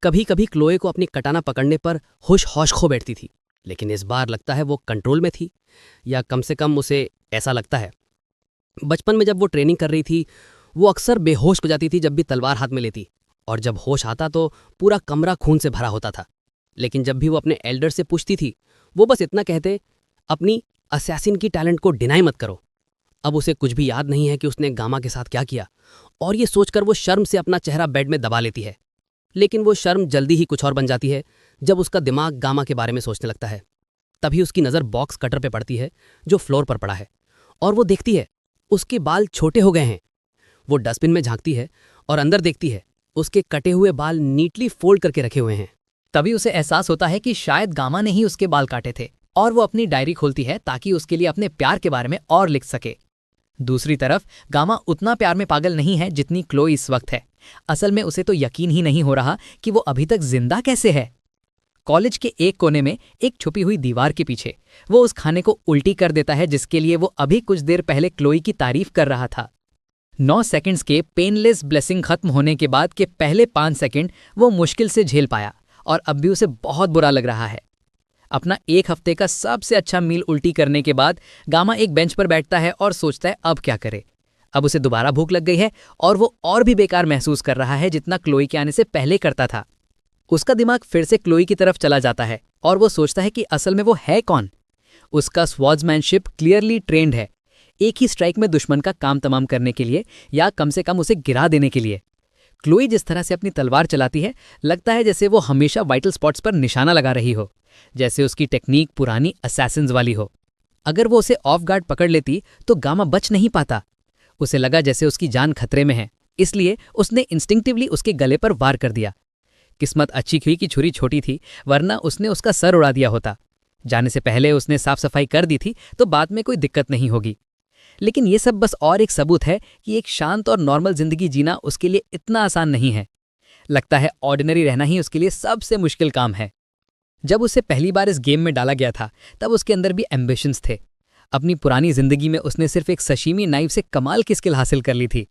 कभी कभी क्लोए को अपनी कटाना पकड़ने पर होश हौश खो बैठती थी, लेकिन इस बार लगता है वो कंट्रोल में थी, या कम से कम उसे ऐसा लगता है। बचपन में जब वो ट्रेनिंग कर रही थी, वो अक्सर बेहोश हो जाती थी जब भी तलवार हाथ में लेती, और जब होश आता तो पूरा कमरा खून से भरा होता था। लेकिन जब भी वो अपने एल्डर से पूछती थी, वो बस इतना कहते, अपनी असैसिन की टैलेंट को डिनाई मत करो। अब उसे कुछ भी याद नहीं है कि उसने गामा के साथ क्या किया, और ये सोचकर वो शर्म से अपना चेहरा बेड में दबा लेती है। लेकिन वो शर्म जल्दी ही कुछ और बन जाती है जब उसका दिमाग गामा के बारे में सोचने लगता है। तभी उसकी नज़र बॉक्स कटर पे पड़ती है जो फ्लोर पर पड़ा है, और वो देखती है उसके बाल छोटे हो गए हैं। वो डस्टबिन में झांकती है और अंदर देखती है उसके कटे हुए बाल नीटली फोल्ड करके रखे हुए हैं। तभी उसे एहसास होता है कि शायद गामा ने ही उसके बाल काटे थे, और वो अपनी डायरी खोलती है ताकि उसके लिए अपने प्यार के बारे में और लिख सके। दूसरी तरफ गामा उतना प्यार में पागल नहीं है जितनी क्लोई इस वक्त है। असल में उसे तो यकीन ही नहीं हो रहा कि वो अभी तक जिंदा कैसे है। कॉलेज के एक कोने में एक छुपी हुई दीवार के पीछे वो उस खाने को उल्टी कर देता है जिसके लिए वो अभी कुछ देर पहले क्लोई की तारीफ कर रहा था। 9 सेकंड्स के पेनलेस ब्लेसिंग खत्म होने के बाद के पहले 5 सेकंड वो मुश्किल से झेल पाया, और अब भी उसे बहुत बुरा लग रहा है। अपना 1 हफ्ते का सबसे अच्छा मील उल्टी करने के बाद गामा एक बेंच पर बैठता है और सोचता है अब क्या करे। अब उसे दोबारा भूख लग गई है और वो और भी बेकार महसूस कर रहा है जितना क्लोई के आने से पहले करता था। उसका दिमाग फिर से क्लोई की तरफ चला जाता है और वो सोचता है कि असल में वो है कौन। उसका स्वॉर्ड्समैनशिप क्लियरली ट्रेंड है, एक ही स्ट्राइक में दुश्मन का काम तमाम करने के लिए, या कम से कम उसे गिरा देने के लिए। क्लोई जिस तरह से अपनी तलवार चलाती है, लगता है जैसे वो हमेशा वाइटल स्पॉट्स पर निशाना लगा रही हो, जैसे उसकी टेक्निक पुरानी असैसिन्स वाली हो। अगर वो उसे ऑफ गार्ड पकड़ लेती तो गामा बच नहीं पाता। उसे लगा जैसे उसकी जान खतरे में है, इसलिए उसने इंस्टिंक्टिवली उसके गले पर वार कर दिया। किस्मत अच्छी हुई कि छुरी छोटी थी, वरना उसने उसका सर उड़ा दिया होता। जाने से पहले उसने साफ सफाई कर दी थी तो बाद में कोई दिक्कत नहीं होगी। लेकिन ये सब बस और एक सबूत है कि एक शांत और नॉर्मल जिंदगी जीना उसके लिए इतना आसान नहीं है। लगता है ऑर्डिनरी रहना ही उसके लिए सबसे मुश्किल काम है। जब उसे पहली बार इस गेम में डाला गया था तब उसके अंदर भी एम्बिशंस थे। अपनी पुरानी जिंदगी में उसने सिर्फ एक सशीमी नाइफ से कमाल की स्किल हासिल कर ली थी,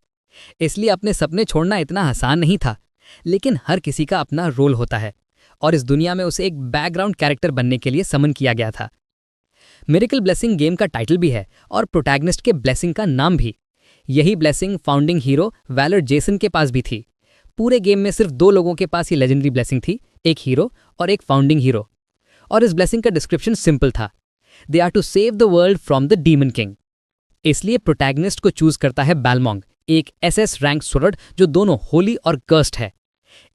इसलिए अपने सपने छोड़ना इतना आसान नहीं था। लेकिन हर किसी का अपना रोल होता है और इस दुनिया में उसे एक बैकग्राउंड कैरेक्टर बनने के लिए समन किया गया था। मिरेकल ब्लेसिंग गेम का टाइटल भी है और प्रोटैगनिस्ट के ब्लेसिंग का नाम भी। यही blessing founding hero valour Jason के पास भी थी। पूरे गेम में सिर्फ 2 लोगों के पास ही लेजेंडरी ब्लेसिंग थी, एक हीरो और एक फाउंडिंग हीरो। और इस ब्लेसिंग का डिस्क्रिप्शन सिंपल था, they are to save the world from the demon king. इसलिए प्रोटैगनिस्ट को चूज करता है बैलमोंग, एक एसएस रैंक सोर्ड जो दोनों होली और कर्स्ड है।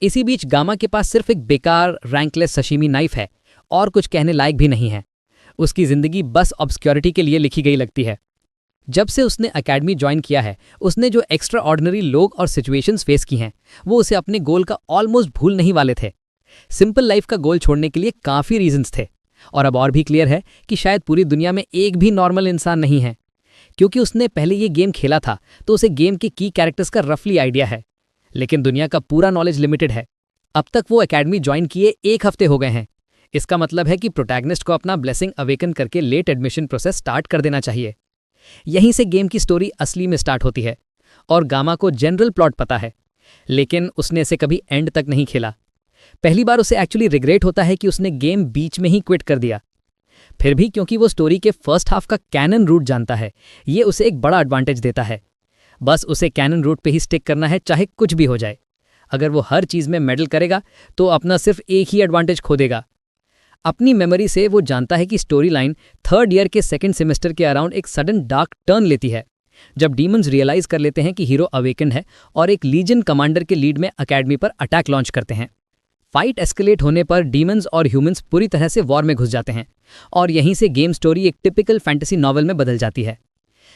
इसी बीच गामा के पास सिर्फ एक बेकार रैंकलेस सशीमी नाइफ है और कुछ कहने लायक भी नहीं है। उसकी जिंदगी बस ऑब्सक्योरिटी के लिए लिखी गई लगती है। जब से उसने एकेडमी ज्वाइन किया है, उसने जो एक्स्ट्रा ऑर्डिनरी लोग और सिचुएशंस फेस की हैं, वो उसे अपने गोल का ऑलमोस्ट भूल नहीं वाले थे। सिंपल लाइफ का गोल छोड़ने के लिए काफ़ी रीजंस थे और अब और भी क्लियर है कि शायद पूरी दुनिया में एक भी नॉर्मल इंसान नहीं है। क्योंकि उसने पहले ये गेम खेला था तो उसे गेम के की कैरेक्टर्स का रफली आइडिया है, लेकिन दुनिया का पूरा नॉलेज लिमिटेड है। अब तक वो एकेडमी ज्वाइन किए 1 हफ्ते हो गए हैं। इसका मतलब है कि प्रोटैगनिस्ट को अपना ब्लेसिंग अवेकन करके लेट एडमिशन प्रोसेस स्टार्ट कर देना चाहिए। यहीं से गेम की स्टोरी असली में स्टार्ट होती है और गामा को जनरल प्लॉट पता है, लेकिन उसने इसे कभी एंड तक नहीं खेला। पहली बार उसे एक्चुअली रिग्रेट होता है कि उसने गेम बीच में ही क्विट कर दिया। फिर भी क्योंकि वो स्टोरी के फर्स्ट हाफ का कैनन रूट जानता है, ये उसे एक बड़ा एडवांटेज देता है। बस उसे कैनन रूट पे ही स्टिक करना है, चाहे कुछ भी हो जाए। अगर वो हर चीज़ में मेडल करेगा तो अपना सिर्फ एक ही एडवांटेज खो देगा। अपनी मेमोरी से वो जानता है कि स्टोरी लाइन 3rd ईयर के 2nd सेमेस्टर के अराउंड एक सडन डार्क टर्न लेती है, जब डीमंस रियलाइज कर लेते हैं कि हीरो अवेकन है और एक लीजन कमांडर के लीड में एकेडमी पर अटैक लॉन्च करते हैं। फाइट एस्केलेट होने पर डीमंस और ह्यूमंस पूरी तरह से वॉर में घुस जाते हैं और यहीं से गेम स्टोरी एक टिपिकल फैंटेसी नॉवल में बदल जाती है।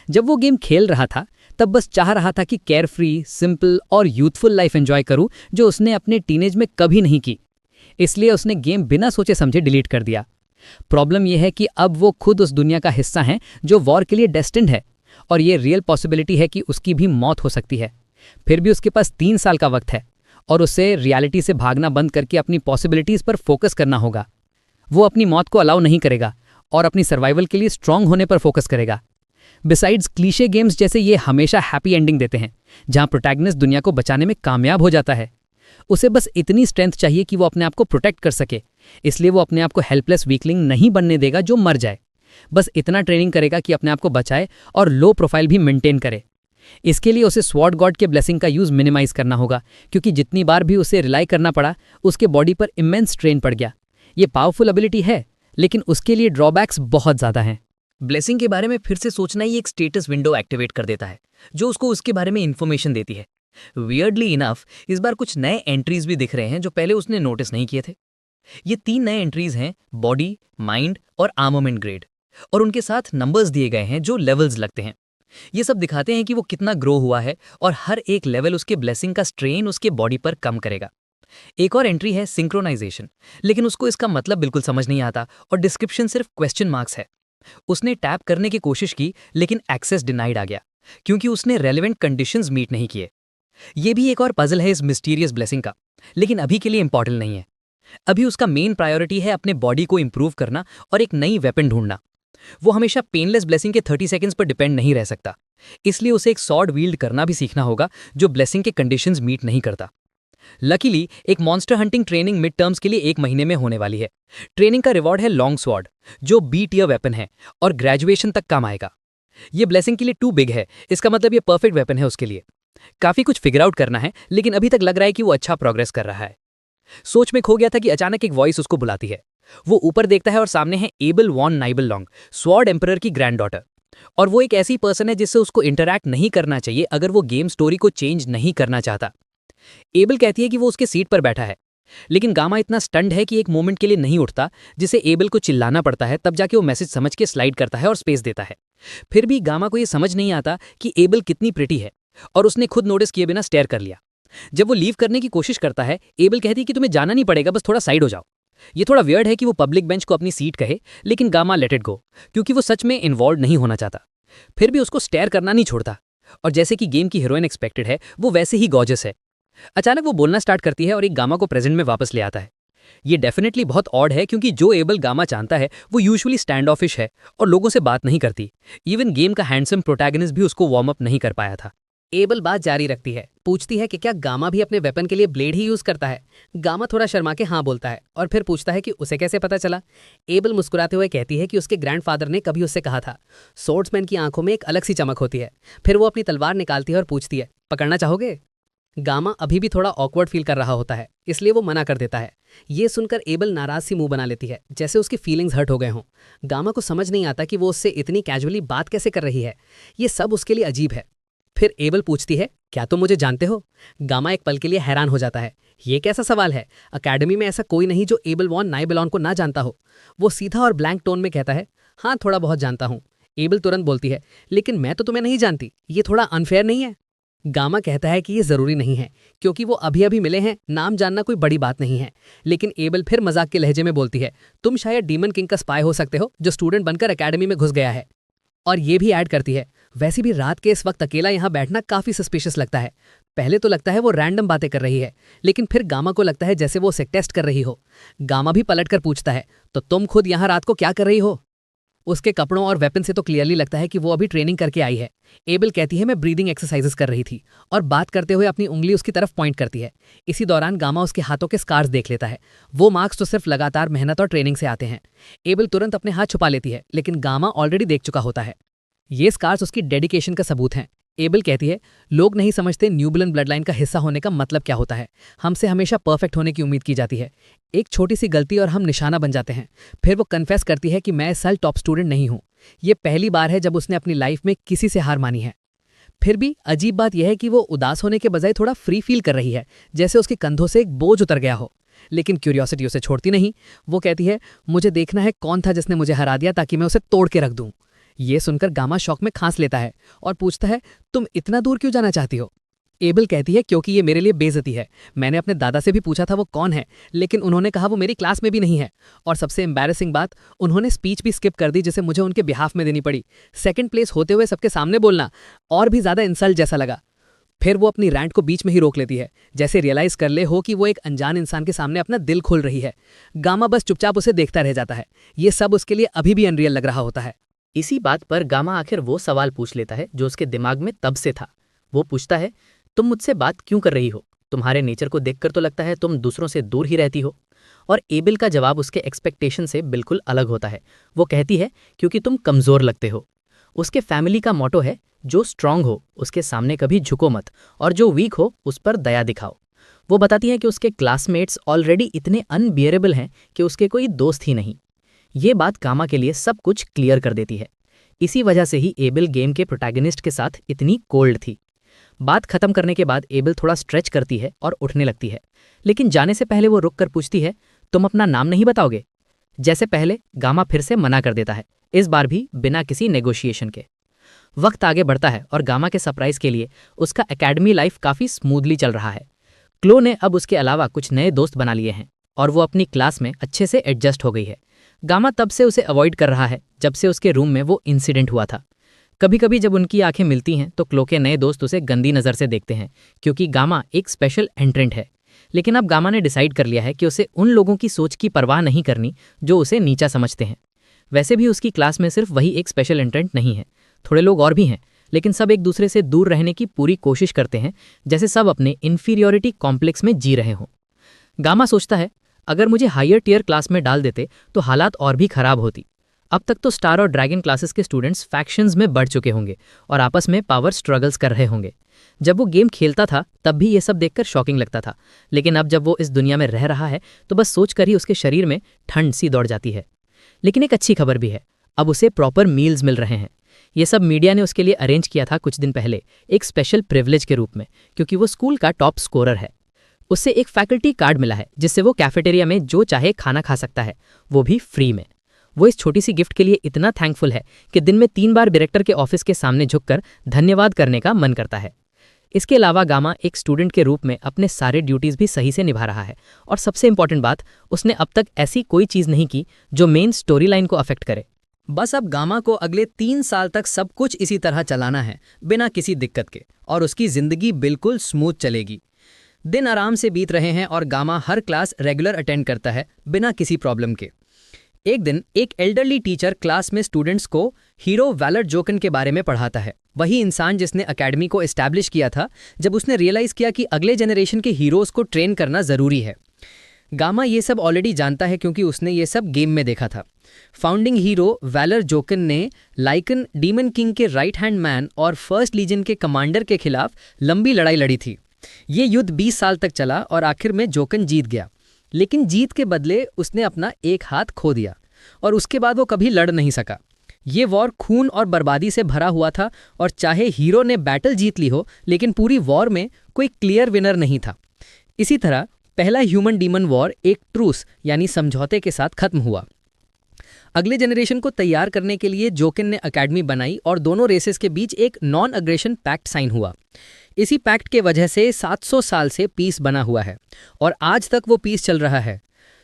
जब वो गेम खेल रहा था तब बस चाह रहा था कि केयर फ्री, सिंपल और यूथफुल लाइफ एंजॉय करूं, जो उसने अपने टीनेज में कभी नहीं की। इसलिए उसने गेम बिना सोचे समझे डिलीट कर दिया। प्रॉब्लम यह है कि अब वो खुद उस दुनिया का हिस्सा हैं जो वॉर के लिए डेस्टिन्ड है और ये रियल पॉसिबिलिटी है कि उसकी भी मौत हो सकती है। फिर भी उसके पास 3 साल का वक्त है और उसे रियलिटी से भागना बंद करके अपनी पॉसिबिलिटीज़ पर फोकस करना होगा। वो अपनी मौत को अलाउ नहीं करेगा और अपनी सर्वाइवल के लिए स्ट्रांग होने पर फोकस करेगा। बिसाइड्स क्लीशे गेम्स जैसे ये हमेशा हैप्पी एंडिंग देते हैं, जहां प्रोटैगनिस्ट दुनिया को बचाने में कामयाब हो जाता है। उसे बस इतनी स्ट्रेंथ चाहिए कि वो अपने आप को प्रोटेक्ट कर सके, इसलिए वो अपने आप को हेल्पलेस वीकलिंग नहीं बनने देगा जो मर जाए। बस इतना ट्रेनिंग करेगा कि अपने आप को बचाए और लो प्रोफाइल भी मेंटेन करे। इसके लिए उसे स्वॉर्ड गॉड के ब्लेसिंग का यूज मिनिमाइज करना होगा, क्योंकि जितनी बार भी उसे रिलाई करना पड़ा उसके बॉडी पर इमेंस स्ट्रेन पड़ गया। ये पावरफुल एबिलिटी है, लेकिन उसके लिए ड्रॉबैक्स बहुत ज़्यादा हैं। ब्लेसिंग के बारे में फिर से सोचना ही एक स्टेटस विंडो एक्टिवेट कर देता है, जो उसको उसके बारे में इंफॉर्मेशन देती है। वियर्डली इनफ इस बार कुछ नए एंट्रीज भी दिख रहे हैं जो पहले उसने नोटिस नहीं किए थे। ये 3 नए एंट्रीज हैं, बॉडी, माइंड और आर्मामेंट ग्रेड, और उनके साथ नंबर्स दिए गए हैं जो लेवल्स लगते हैं। ये सब दिखाते हैं कि वो कितना ग्रो हुआ है और हर एक लेवल उसके ब्लेसिंग का स्ट्रेन उसके बॉडी पर कम करेगा। एक और एंट्री है सिंक्रोनाइजेशन, लेकिन उसको इसका मतलब बिल्कुल समझ नहीं आता और डिस्क्रिप्शन सिर्फ क्वेश्चन मार्क्स है। उसने टैप करने की कोशिश की लेकिन एक्सेस डिनाइड आ गया क्योंकि उसने रेलेवेंट कंडीशंस मीट नहीं किए। ये भी एक और पजल है इस मिस्टीरियस ब्लेसिंग का, लेकिन अभी के लिए इंपॉर्टेंट नहीं है। अभी उसका मेन प्रायोरिटी है अपने बॉडी को इंप्रूव करना और एक नई वेपन ढूंढना। वो हमेशा पेनलेस ब्लेसिंग के 30 सेकंड्स पर डिपेंड नहीं रह सकता, इसलिए उसे एक सॉर्ड वील्ड करना भी सीखना होगा जो ब्लेसिंग के कंडीशंस मीट नहीं करता। लकीली एक monster hunting training mid terms के लिए 1 महीने में होने वाली है। ट्रेनिंग का रिवॉर्ड है लॉन्ग स्वॉर्ड, जो बी टियर वेपन है और ग्रेजुएशन तक काम आएगा। ये ब्लेसिंग के लिए टू बिग है, इसका मतलब ये परफेक्ट वेपन है उसके लिए। काफी कुछ फिगर आउट करना है, लेकिन अभी तक लग रहा है कि वो अच्छा प्रोग्रेस कर रहा है। सोच में खो गया था कि अचानक एक वॉइस उसको बुलाती है। वो ऊपर देखता है और सामने है एबल वॉन नाइबललॉन्ग, स्वॉर्ड एम्परर की ग्रैंड डॉटर। और वो एक ऐसी पर्सन है जिससे उसको इंटरैक्ट नहीं करना चाहिए अगर वो गेम स्टोरी को चेंज नहीं करना चाहता। एबल कहती है कि वो उसके सीट पर बैठा है, लेकिन गामा इतना स्टंड है कि एक मोमेंट के लिए नहीं उठता, जिसे एबल को चिल्लाना पड़ता है। तब जाके वो मैसेज समझ के स्लाइड करता है और स्पेस देता है। फिर भी गामा को ये समझ नहीं आता कि एबल कितनी प्रिटी है और उसने खुद नोटिस किए बिना स्टेयर कर लिया। जब वो लीव करने की कोशिश करता है, एबल कहती है कि तुम्हें जाना नहीं पड़ेगा, बस थोड़ा साइड हो जाओ। ये थोड़ा वियर्ड है कि वो पब्लिक बेंच को अपनी सीट कहे, लेकिन गामा लेट इट गो, क्योंकि वो सच में इन्वॉल्व नहीं होना चाहता। फिर भी उसको स्टेयर करना नहीं छोड़ता, और जैसे कि गेम की हीरोइन एक्सपेक्टेड है, वो वैसे ही गॉर्जियस है। अचानक वो बोलना स्टार्ट करती है और एक गामा को प्रेजेंट में वापस ले आता है। ये डेफिनेटली बहुत ऑड है, क्योंकि जो एबल गामा जानता है वो यूजुअली स्टैंड ऑफिश है और लोगों से बात नहीं करती। इवन गेम का हैंडसम प्रोटैगनिस्ट भी उसको वार्म अप नहीं कर पाया था। एबल बात जारी रखती है, पूछती है कि क्या गामा भी अपने वेपन के लिए ब्लेड ही यूज करता है। गामा थोड़ा शर्मा के हाँ बोलता है और फिर पूछता है कि उसे कैसे पता चला। एबल मुस्कुराते हुए कहती है कि उसके ग्रैंडफादर ने कभी उससे कहा था। सोर्ड्समैन की आंखों में एक अलग सी चमक होती है। फिर वो अपनी तलवार निकालती है और पूछती है, पकड़ना चाहोगे? गामा अभी भी थोड़ा ऑकवर्ड फील कर रहा होता है, इसलिए वो मना कर देता है। ये सुनकर एबल नाराज सी मुंह बना लेती है, जैसे उसकी फीलिंग्स हर्ट हो गए हों। गामा को समझ नहीं आता कि वो उससे इतनी कैजुअली बात कैसे कर रही है। ये सब उसके लिए अजीब है। फिर एबल पूछती है, क्या तुम मुझे जानते हो? गामा एक पल के लिए हैरान हो जाता है। ये कैसा सवाल है? अकेडमी में ऐसा कोई नहीं जो एबल वॉन नाइबेलॉन को ना जानता हो। वो सीधा और ब्लैंक टोन में कहता है, हाँ थोड़ा बहुत जानता हूँ। एबल तुरंत बोलती है, लेकिन मैं तो तुम्हें नहीं जानती, ये थोड़ा अनफेयर नहीं है? गामा कहता है कि ये जरूरी नहीं है, क्योंकि वो अभी अभी मिले हैं, नाम जानना कोई बड़ी बात नहीं है। लेकिन एबल फिर मजाक के लहजे में बोलती है, तुम शायद डीमन किंग का स्पाई हो सकते हो जो स्टूडेंट बनकर एकेडमी में घुस गया है। और ये भी ऐड करती है, वैसे भी रात के इस वक्त अकेला यहाँ बैठना काफी सस्पिशियस लगता है। पहले तो लगता है वो रैंडम बातें कर रही है, लेकिन फिर गामा को लगता है जैसे वो उसे टेस्ट कर रही हो। गामा भी पलटकर पूछता है, तो तुम खुद यहाँ रात को क्या कर रही हो? उसके कपड़ों और वेपन से तो क्लियरली लगता है कि वो अभी ट्रेनिंग करके आई है। एबल कहती है, मैं ब्रीदिंग एक्सरसाइजेस कर रही थी, और बात करते हुए अपनी उंगली उसकी तरफ पॉइंट करती है। इसी दौरान गामा उसके हाथों के स्कार्स देख लेता है। वो मार्क्स तो सिर्फ लगातार मेहनत और ट्रेनिंग से आते हैं। एबल तुरंत अपने हाथ छुपा लेती है, लेकिन गामा ऑलरेडी देख चुका होता है। ये स्कार्स उसकी डेडिकेशन का सबूत हैं। एबल कहती है, लोग नहीं समझते न्यूबलन ब्लडलाइन का हिस्सा होने का मतलब क्या होता है। हमसे हमेशा परफेक्ट होने की उम्मीद की जाती है। एक छोटी सी गलती और हम निशाना बन जाते हैं। फिर वो कन्फेस करती है कि मैं इस साल टॉप स्टूडेंट नहीं हूँ। ये पहली बार है जब उसने अपनी लाइफ में किसी से हार मानी है। फिर भी अजीब बात यह है कि वो उदास होने के बजाय थोड़ा फ्री फील कर रही है, जैसे उसके कंधों से एक बोझ उतर गया हो। लेकिन क्यूरियोसिटी उसे छोड़ती नहीं। वो कहती है, मुझे देखना है कौन था जिसने मुझे हरा दिया, ताकि मैं उसे तोड़ के रख दूं। ये सुनकर गामा शौक में खांस लेता है और पूछता है, तुम इतना दूर क्यों जाना चाहती हो? एबल कहती है, क्योंकि ये मेरे लिए बेइज्जती है। मैंने अपने दादा से भी पूछा था वो कौन है, लेकिन उन्होंने कहा वो मेरी क्लास में भी नहीं है। और सबसे एम्बैरेसिंग बात, उन्होंने स्पीच भी स्किप कर दी जिसे मुझे उनके बिहाफ में देनी पड़ी। सेकंड प्लेस होते हुए सबके सामने बोलना और भी ज्यादा इंसल्ट जैसा लगा। फिर वो अपनी रैंट को बीच में ही रोक लेती है, जैसे रियलाइज कर ले हो कि वो एक अनजान इंसान के सामने अपना दिल खोल रही है। गामा बस चुपचाप उसे देखता रह जाता है। ये सब उसके लिए अभी भी अनरियल लग रहा होता है। इसी बात पर गामा आखिर वो सवाल पूछ लेता है जो उसके दिमाग में तब से था। वो पूछता है, तुम मुझसे बात क्यों कर रही हो? तुम्हारे नेचर को देखकर तो लगता है तुम दूसरों से दूर ही रहती हो। और एबल का जवाब उसके एक्सपेक्टेशन से बिल्कुल अलग होता है। वो कहती है, क्योंकि तुम कमज़ोर लगते हो। उसके फैमिली का मोटो है, जो स्ट्रांग हो उसके सामने कभी झुको मत, और जो वीक हो उस पर दया दिखाओ। वो बताती है कि उसके क्लासमेट्स ऑलरेडी इतने अनबियरेबल हैं कि उसके कोई दोस्त ही नहीं। ये बात गामा के लिए सब कुछ क्लियर कर देती है। इसी वजह से ही एबल गेम के प्रोटैगनिस्ट के साथ इतनी कोल्ड थी। बात खत्म करने के बाद एबल थोड़ा स्ट्रेच करती है और उठने लगती है, लेकिन जाने से पहले वो रुक कर पूछती है, तुम अपना नाम नहीं बताओगे? जैसे पहले गामा फिर से मना कर देता है, इस बार भी बिना किसी नेगोशिएशन के। वक्त आगे बढ़ता है और गामा के सरप्राइज के लिए उसका एकेडमी लाइफ काफ़ी स्मूथली चल रहा है। क्लो ने अब उसके अलावा कुछ नए दोस्त बना लिए हैं और वो अपनी क्लास में अच्छे से एडजस्ट हो गई है। गामा तब से उसे अवॉइड कर रहा है जब से उसके रूम में वो इंसिडेंट हुआ था। कभी कभी जब उनकी आंखें मिलती हैं तो क्लो के नए दोस्त उसे गंदी नज़र से देखते हैं, क्योंकि गामा एक स्पेशल एंट्रेंट है। लेकिन अब गामा ने डिसाइड कर लिया है कि उसे उन लोगों की सोच की परवाह नहीं करनी जो उसे नीचा समझते हैं। वैसे भी उसकी क्लास में सिर्फ वही एक स्पेशल एंट्रेंट नहीं है, थोड़े लोग और भी हैं, लेकिन सब एक दूसरे से दूर रहने की पूरी कोशिश करते हैं, जैसे सब अपने इन्फीरियोरिटी कॉम्प्लेक्स में जी रहे हों। गामा सोचता है, अगर मुझे हायर टियर क्लास में डाल देते तो हालात और भी खराब होती। अब तक तो स्टार और ड्रैगन क्लासेस के स्टूडेंट्स फैक्शंस में बढ़ चुके होंगे और आपस में पावर स्ट्रगल्स कर रहे होंगे। जब वो गेम खेलता था तब भी ये सब देखकर शॉकिंग लगता था, लेकिन अब जब वो इस दुनिया में रह रहा है तो बस सोचकर ही उसके शरीर में ठंड सी दौड़ जाती है। लेकिन एक अच्छी खबर भी है, अब उसे प्रॉपर मील्स मिल रहे हैं। ये सब मीडिया ने उसके लिए अरेंज किया था कुछ दिन पहले, एक स्पेशल प्रिविलेज के रूप में, क्योंकि वो स्कूल का टॉप स्कोरर है। उससे एक फैकल्टी कार्ड मिला है जिससे वो कैफेटेरिया में जो चाहे खाना खा सकता है, वो भी फ्री में। वो इस छोटी सी गिफ्ट के लिए इतना थैंकफुल है कि दिन में 3 बार डायरेक्टर के ऑफिस के सामने झुककर धन्यवाद करने का मन करता है। इसके अलावा गामा एक स्टूडेंट के रूप में अपने सारे ड्यूटीज भी सही से निभा रहा है और सबसे इंपॉर्टेंट बात, उसने अब तक ऐसी कोई चीज़ नहीं की जो मेन स्टोरी लाइन को अफेक्ट करे। बस अब गामा को अगले 3 साल तक सब कुछ इसी तरह चलाना है बिना किसी दिक्कत के, और उसकी ज़िंदगी बिल्कुल स्मूथ चलेगी। दिन आराम से बीत रहे हैं और गामा हर क्लास रेगुलर अटेंड करता है बिना किसी प्रॉब्लम के। एक दिन एक एल्डरली टीचर क्लास में स्टूडेंट्स को हीरो वैलर जोकन के बारे में पढ़ाता है, वही इंसान जिसने एकेडमी को एस्टैब्लिश किया था जब उसने रियलाइज़ किया कि अगले जनरेशन के हीरोज़ को ट्रेन करना ज़रूरी है। गामा ये सब ऑलरेडी जानता है क्योंकि उसने ये सब गेम में देखा था। फाउंडिंग हीरो वैलर जोकन ने लाइकन डीमन किंग के राइट हैंड मैन और फर्स्ट लीजन के कमांडर के खिलाफ लंबी लड़ाई लड़ी थी। ये युद्ध 20 साल तक चला और आखिर में जोकन जीत गया, लेकिन जीत के बदले उसने अपना एक हाथ खो दिया और उसके बाद वो कभी लड़ नहीं सका। ये वॉर खून और बर्बादी से भरा हुआ था और चाहे हीरो ने बैटल जीत ली हो, लेकिन पूरी वॉर में कोई क्लियर विनर नहीं था। इसी तरह पहला ह्यूमन डीमन वॉर एक ट्रूस यानी समझौते के साथ खत्म हुआ। अगले जनरेशन को तैयार करने के लिए जोकिन ने एकेडमी बनाई और दोनों रेसेस के बीच एक नॉन अग्रेशन पैक्ट साइन हुआ। इसी पैक्ट के वजह से 700 साल से पीस बना हुआ है और आज तक वो पीस चल रहा है।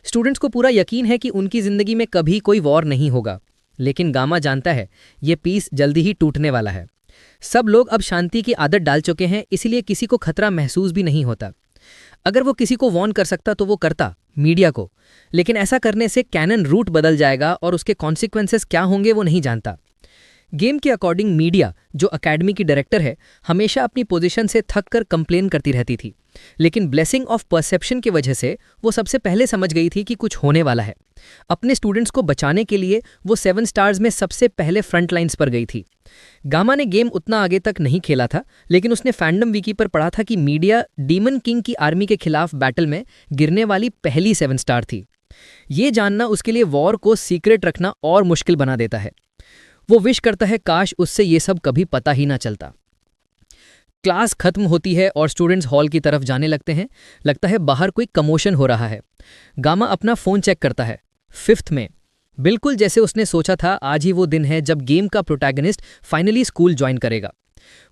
स्टूडेंट्स को पूरा यकीन है कि उनकी ज़िंदगी में कभी कोई वॉर नहीं होगा, लेकिन गामा जानता है ये पीस जल्दी ही टूटने वाला है। सब लोग अब शांति की आदत डाल चुके हैं, इसलिए किसी को खतरा महसूस भी नहीं होता। अगर वो किसी को वॉर्न कर सकता तो वो करता, मीडिया को, लेकिन ऐसा करने से कैनन रूट बदल जाएगा और उसके कॉन्सिक्वेंसेस क्या होंगे वो नहीं जानता। गेम के अकॉर्डिंग मीडिया, जो एकेडमी की डायरेक्टर है, हमेशा अपनी पोजीशन से थक कर कंप्लेन करती रहती थी, लेकिन ब्लेसिंग ऑफ परसेप्शन की वजह से वो सबसे पहले समझ गई थी कि कुछ होने वाला है। अपने स्टूडेंट्स को बचाने के लिए वो 7 स्टार्स में सबसे पहले फ्रंट लाइन्स पर गई थी। गामा ने गेम उतना आगे तक नहीं खेला था, लेकिन उसने फैंडम विकी पर पढ़ा था कि मीडिया डीमन किंग की आर्मी के खिलाफ बैटल में गिरने वाली पहली 7 स्टार थी। ये जानना उसके लिए वॉर को सीक्रेट रखना और मुश्किल बना देता है। वो विश करता है काश उससे ये सब कभी पता ही ना चलता। क्लास खत्म होती है और स्टूडेंट्स हॉल की तरफ जाने लगते हैं। लगता है बाहर कोई कमोशन हो रहा है। गामा अपना फ़ोन चेक करता है। 5th में, बिल्कुल जैसे उसने सोचा था, आज ही वो दिन है जब गेम का प्रोटैगनिस्ट फाइनली स्कूल ज्वाइन करेगा।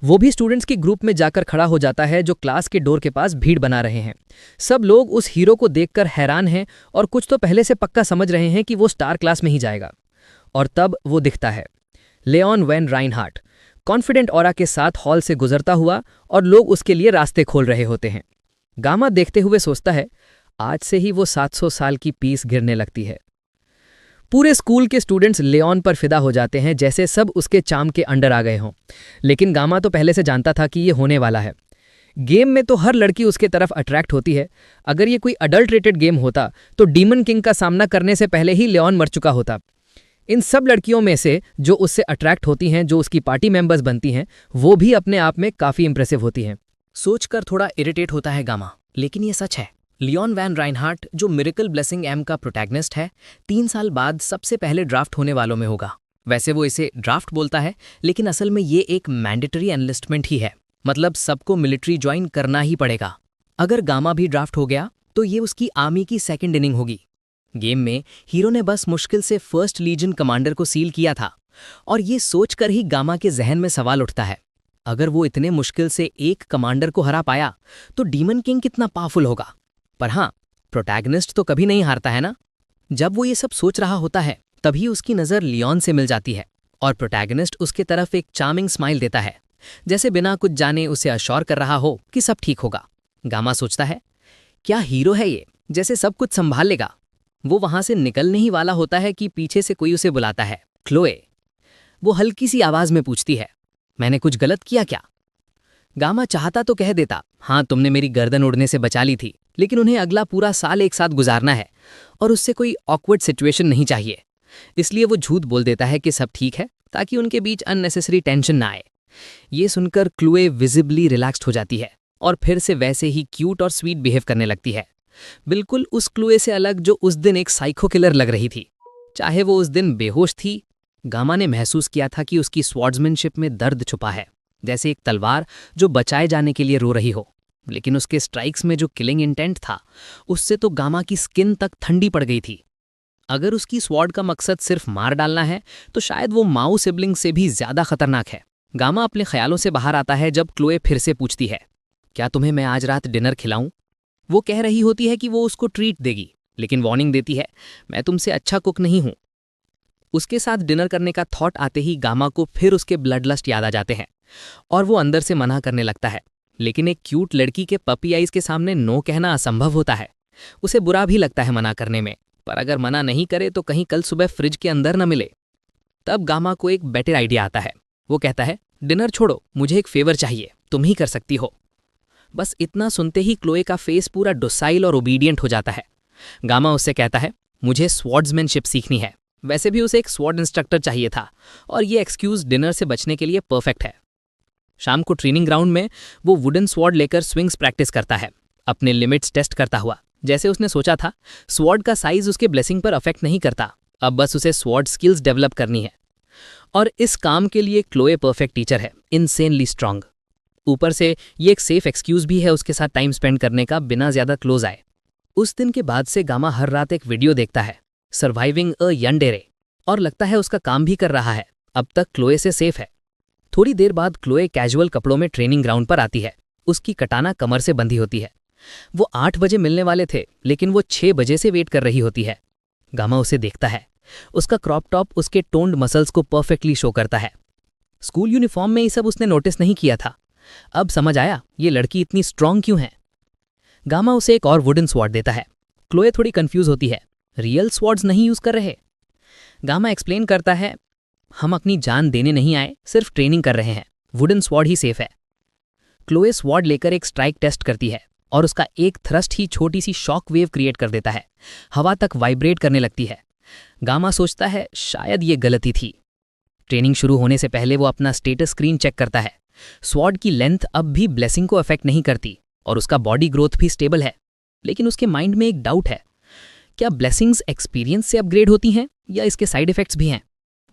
वो भी स्टूडेंट्स के ग्रुप में जाकर खड़ा हो जाता है जो क्लास के डोर के पास भीड़ बना रहे हैं। सब लोग उस हीरो को देखकर हैरान हैं और कुछ तो पहले से पक्का समझ रहे हैं कि वो स्टार क्लास में ही जाएगा। और तब वो दिखता है, Leon van Reinhardt, confident aura के साथ हॉल से गुजरता हुआ, और लोग उसके लिए रास्ते खोल रहे होते हैं। गामा देखते हुए सोचता है, आज से ही वो 700 साल की पीस गिरने लगती है। पूरे स्कूल के स्टूडेंट्स लियोन पर फिदा हो जाते हैं, जैसे सब उसके चाम के अंडर आ गए हों। लेकिन गामा तो पहले से जानता था कि ये होने वाला है। गेम में तो हर लड़की उसके तरफ अट्रैक्ट होती है। अगर ये कोई अडल्ट्रेटेड गेम होता तो डीमन किंग का सामना करने से पहले ही लियोन मर चुका होता। इन सब लड़कियों में से जो उससे अट्रैक्ट होती हैं, जो उसकी पार्टी मेंबर्स बनती हैं, वो भी अपने आप में काफ़ी इंप्रेसिव होती हैं। सोचकर थोड़ा इरिटेट होता है गामा, लेकिन ये सच है। लियोन वैन राइनहार्ट, जो मिरेकल ब्लेसिंग एम का प्रोटैगनिस्ट है, 3 साल बाद सबसे पहले ड्राफ्ट होने वालों में होगा। वैसे वो इसे ड्राफ्ट बोलता है, लेकिन असल में ये एक मैंडेटरी एनलिस्टमेंट ही है। मतलब सबको मिलिट्री ज्वाइन करना ही पड़ेगा। अगर गामा भी ड्राफ्ट हो गया तो ये उसकी आर्मी की 2nd इनिंग होगी। गेम में हीरो ने बस मुश्किल से फर्स्ट लीजन कमांडर को सील किया था, और ये सोचकर ही गामा के जहन में सवाल उठता है, अगर वो इतने मुश्किल से एक कमांडर को हरा पाया तो डीमन किंग कितना पावरफुल होगा। पर हाँ, प्रोटैगनिस्ट तो कभी नहीं हारता है ना। जब वो ये सब सोच रहा होता है, तभी उसकी नज़र लियोन से मिल जाती है और प्रोटैगनिस्ट उसके तरफ एक चार्मिंग स्माइल देता है, जैसे बिना कुछ जाने उसे अश्योर कर रहा हो कि सब ठीक होगा। गामा सोचता है, क्या हीरो है ये, जैसे सब कुछ संभाल लेगा। वो वहां से निकलने ही वाला होता है कि पीछे से कोई उसे बुलाता है, क्लोए। वो हल्की सी आवाज में पूछती है, मैंने कुछ गलत किया क्या? गामा चाहता तो कह देता, हाँ तुमने मेरी गर्दन उड़ने से बचा ली थी, लेकिन उन्हें अगला पूरा साल एक साथ गुजारना है और उससे कोई ऑकवर्ड सिचुएशन नहीं चाहिए। इसलिए वो झूठ बोल देता है कि सब ठीक है, ताकि उनके बीच अननेसेसरी टेंशन ना आए। ये सुनकर क्लोए विजिबली रिलैक्स्ड हो जाती है और फिर से वैसे ही क्यूट और स्वीट बिहेव करने लगती है, बिल्कुल उस क्लोए से अलग जो उस दिन एक साइको किलर लग रही थी। चाहे वो उस दिन बेहोश थी, गामा ने महसूस किया था कि उसकी स्वॉर्ड्समैनशिप में दर्द छुपा है, जैसे एक तलवार जो बचाए जाने के लिए रो रही हो। लेकिन उसके स्ट्राइक्स में जो किलिंग इंटेंट था, उससे तो गामा की स्किन तक ठंडी पड़ गई थी। अगर उसकी स्वॉर्ड का मकसद सिर्फ मार डालना है, तो शायद वो माऊ सिबलिंग से भी ज्यादा खतरनाक है। गामा अपने ख्यालों से बाहर आता है जब क्लोए फिर से पूछती है, क्या तुम्हें मैं आज रात डिनर खिलाऊं? वो कह रही होती है कि वो उसको ट्रीट देगी, लेकिन वार्निंग देती है, मैं तुमसे अच्छा कुक नहीं हूं। उसके साथ डिनर करने का थॉट आते ही गामा को फिर उसके ब्लड लस्ट याद आ जाते हैं और वो अंदर से मना करने लगता है। लेकिन एक क्यूट लड़की के पपी आइज के सामने नो कहना असंभव होता है। उसे बुरा भी लगता है मना करने में, पर अगर मना नहीं करे तो कहीं कल सुबह फ्रिज के अंदर न मिले। तब गामा को एक बेटर आइडिया आता है। वो कहता है, डिनर छोड़ो, मुझे एक फेवर चाहिए, तुम ही कर सकती हो। बस इतना सुनते ही क्लोए का फेस पूरा डोसाइल और ओबीडियंट हो जाता है। गामा उससे कहता है, मुझे स्वॉर्ड्समैनशिप सीखनी है। वैसे भी उसे एक स्वॉर्ड इंस्ट्रक्टर चाहिए था और ये एक्सक्यूज डिनर से बचने के लिए परफेक्ट है। शाम को ट्रेनिंग ग्राउंड में वो वुडन स्वॉर्ड लेकर स्विंग्स प्रैक्टिस करता है, अपने लिमिट्स टेस्ट करता हुआ। जैसे उसने सोचा था, स्वॉर्ड का साइज उसके ब्लेसिंग पर अफेक्ट नहीं करता, अब बस उसे स्वॉर्ड स्किल्स डेवलप करनी है। और इस काम के लिए क्लोए परफेक्ट टीचर है, इनसेनली स्ट्रांग। ऊपर से ये एक सेफ एक्सक्यूज भी है उसके साथ टाइम स्पेंड करने का बिना ज्यादा क्लोज आए। उस दिन के बाद से गामा हर रात एक वीडियो देखता है, सर्वाइविंग अ यंडेरे, और लगता है उसका काम भी कर रहा है, अब तक क्लोए से सेफ है। थोड़ी देर बाद क्लोए कैजुअल कपड़ों में ट्रेनिंग ग्राउंड पर आती है। उसकी कटाना कमर से बंधी होती है। वो 8 बजे मिलने वाले थे, लेकिन वो 6 बजे से वेट कर रही होती है। गामा उसे देखता है। उसका क्रॉप टॉप उसके टोन्ड मसल्स को परफेक्टली शो करता है। स्कूल यूनिफॉर्म में ये सब उसने नोटिस नहीं किया था। अब समझ आया ये लड़की इतनी स्ट्रांग क्यों है। गामा उसे एक और वुडन स्वॉर्ड देता है। क्लोए थोड़ी कंफ्यूज होती है, रियल स्वॉर्ड्स नहीं यूज कर रहे। गामा एक्सप्लेन करता है, हम अपनी जान देने नहीं आए, सिर्फ ट्रेनिंग कर रहे हैं, वुडन स्वॉर्ड ही सेफ है। क्लोए स्वॉर्ड लेकर एक स्ट्राइक टेस्ट करती है और उसका एक थ्रस्ट ही छोटी सी शॉक वेव क्रिएट कर देता है, हवा तक वाइब्रेट करने लगती है। गामा सोचता है शायद ये गलती थी। ट्रेनिंग शुरू होने से पहले वो अपना स्टेटस स्क्रीन चेक करता है। स्वॉर्ड की लेंथ अब भी ब्लेसिंग को अफेक्ट नहीं करती और उसका बॉडी ग्रोथ भी स्टेबल है। लेकिन उसके माइंड में एक डाउट है, क्या ब्लेसिंग्स एक्सपीरियंस से अपग्रेड होती हैं या इसके साइड इफेक्ट्स भी हैं?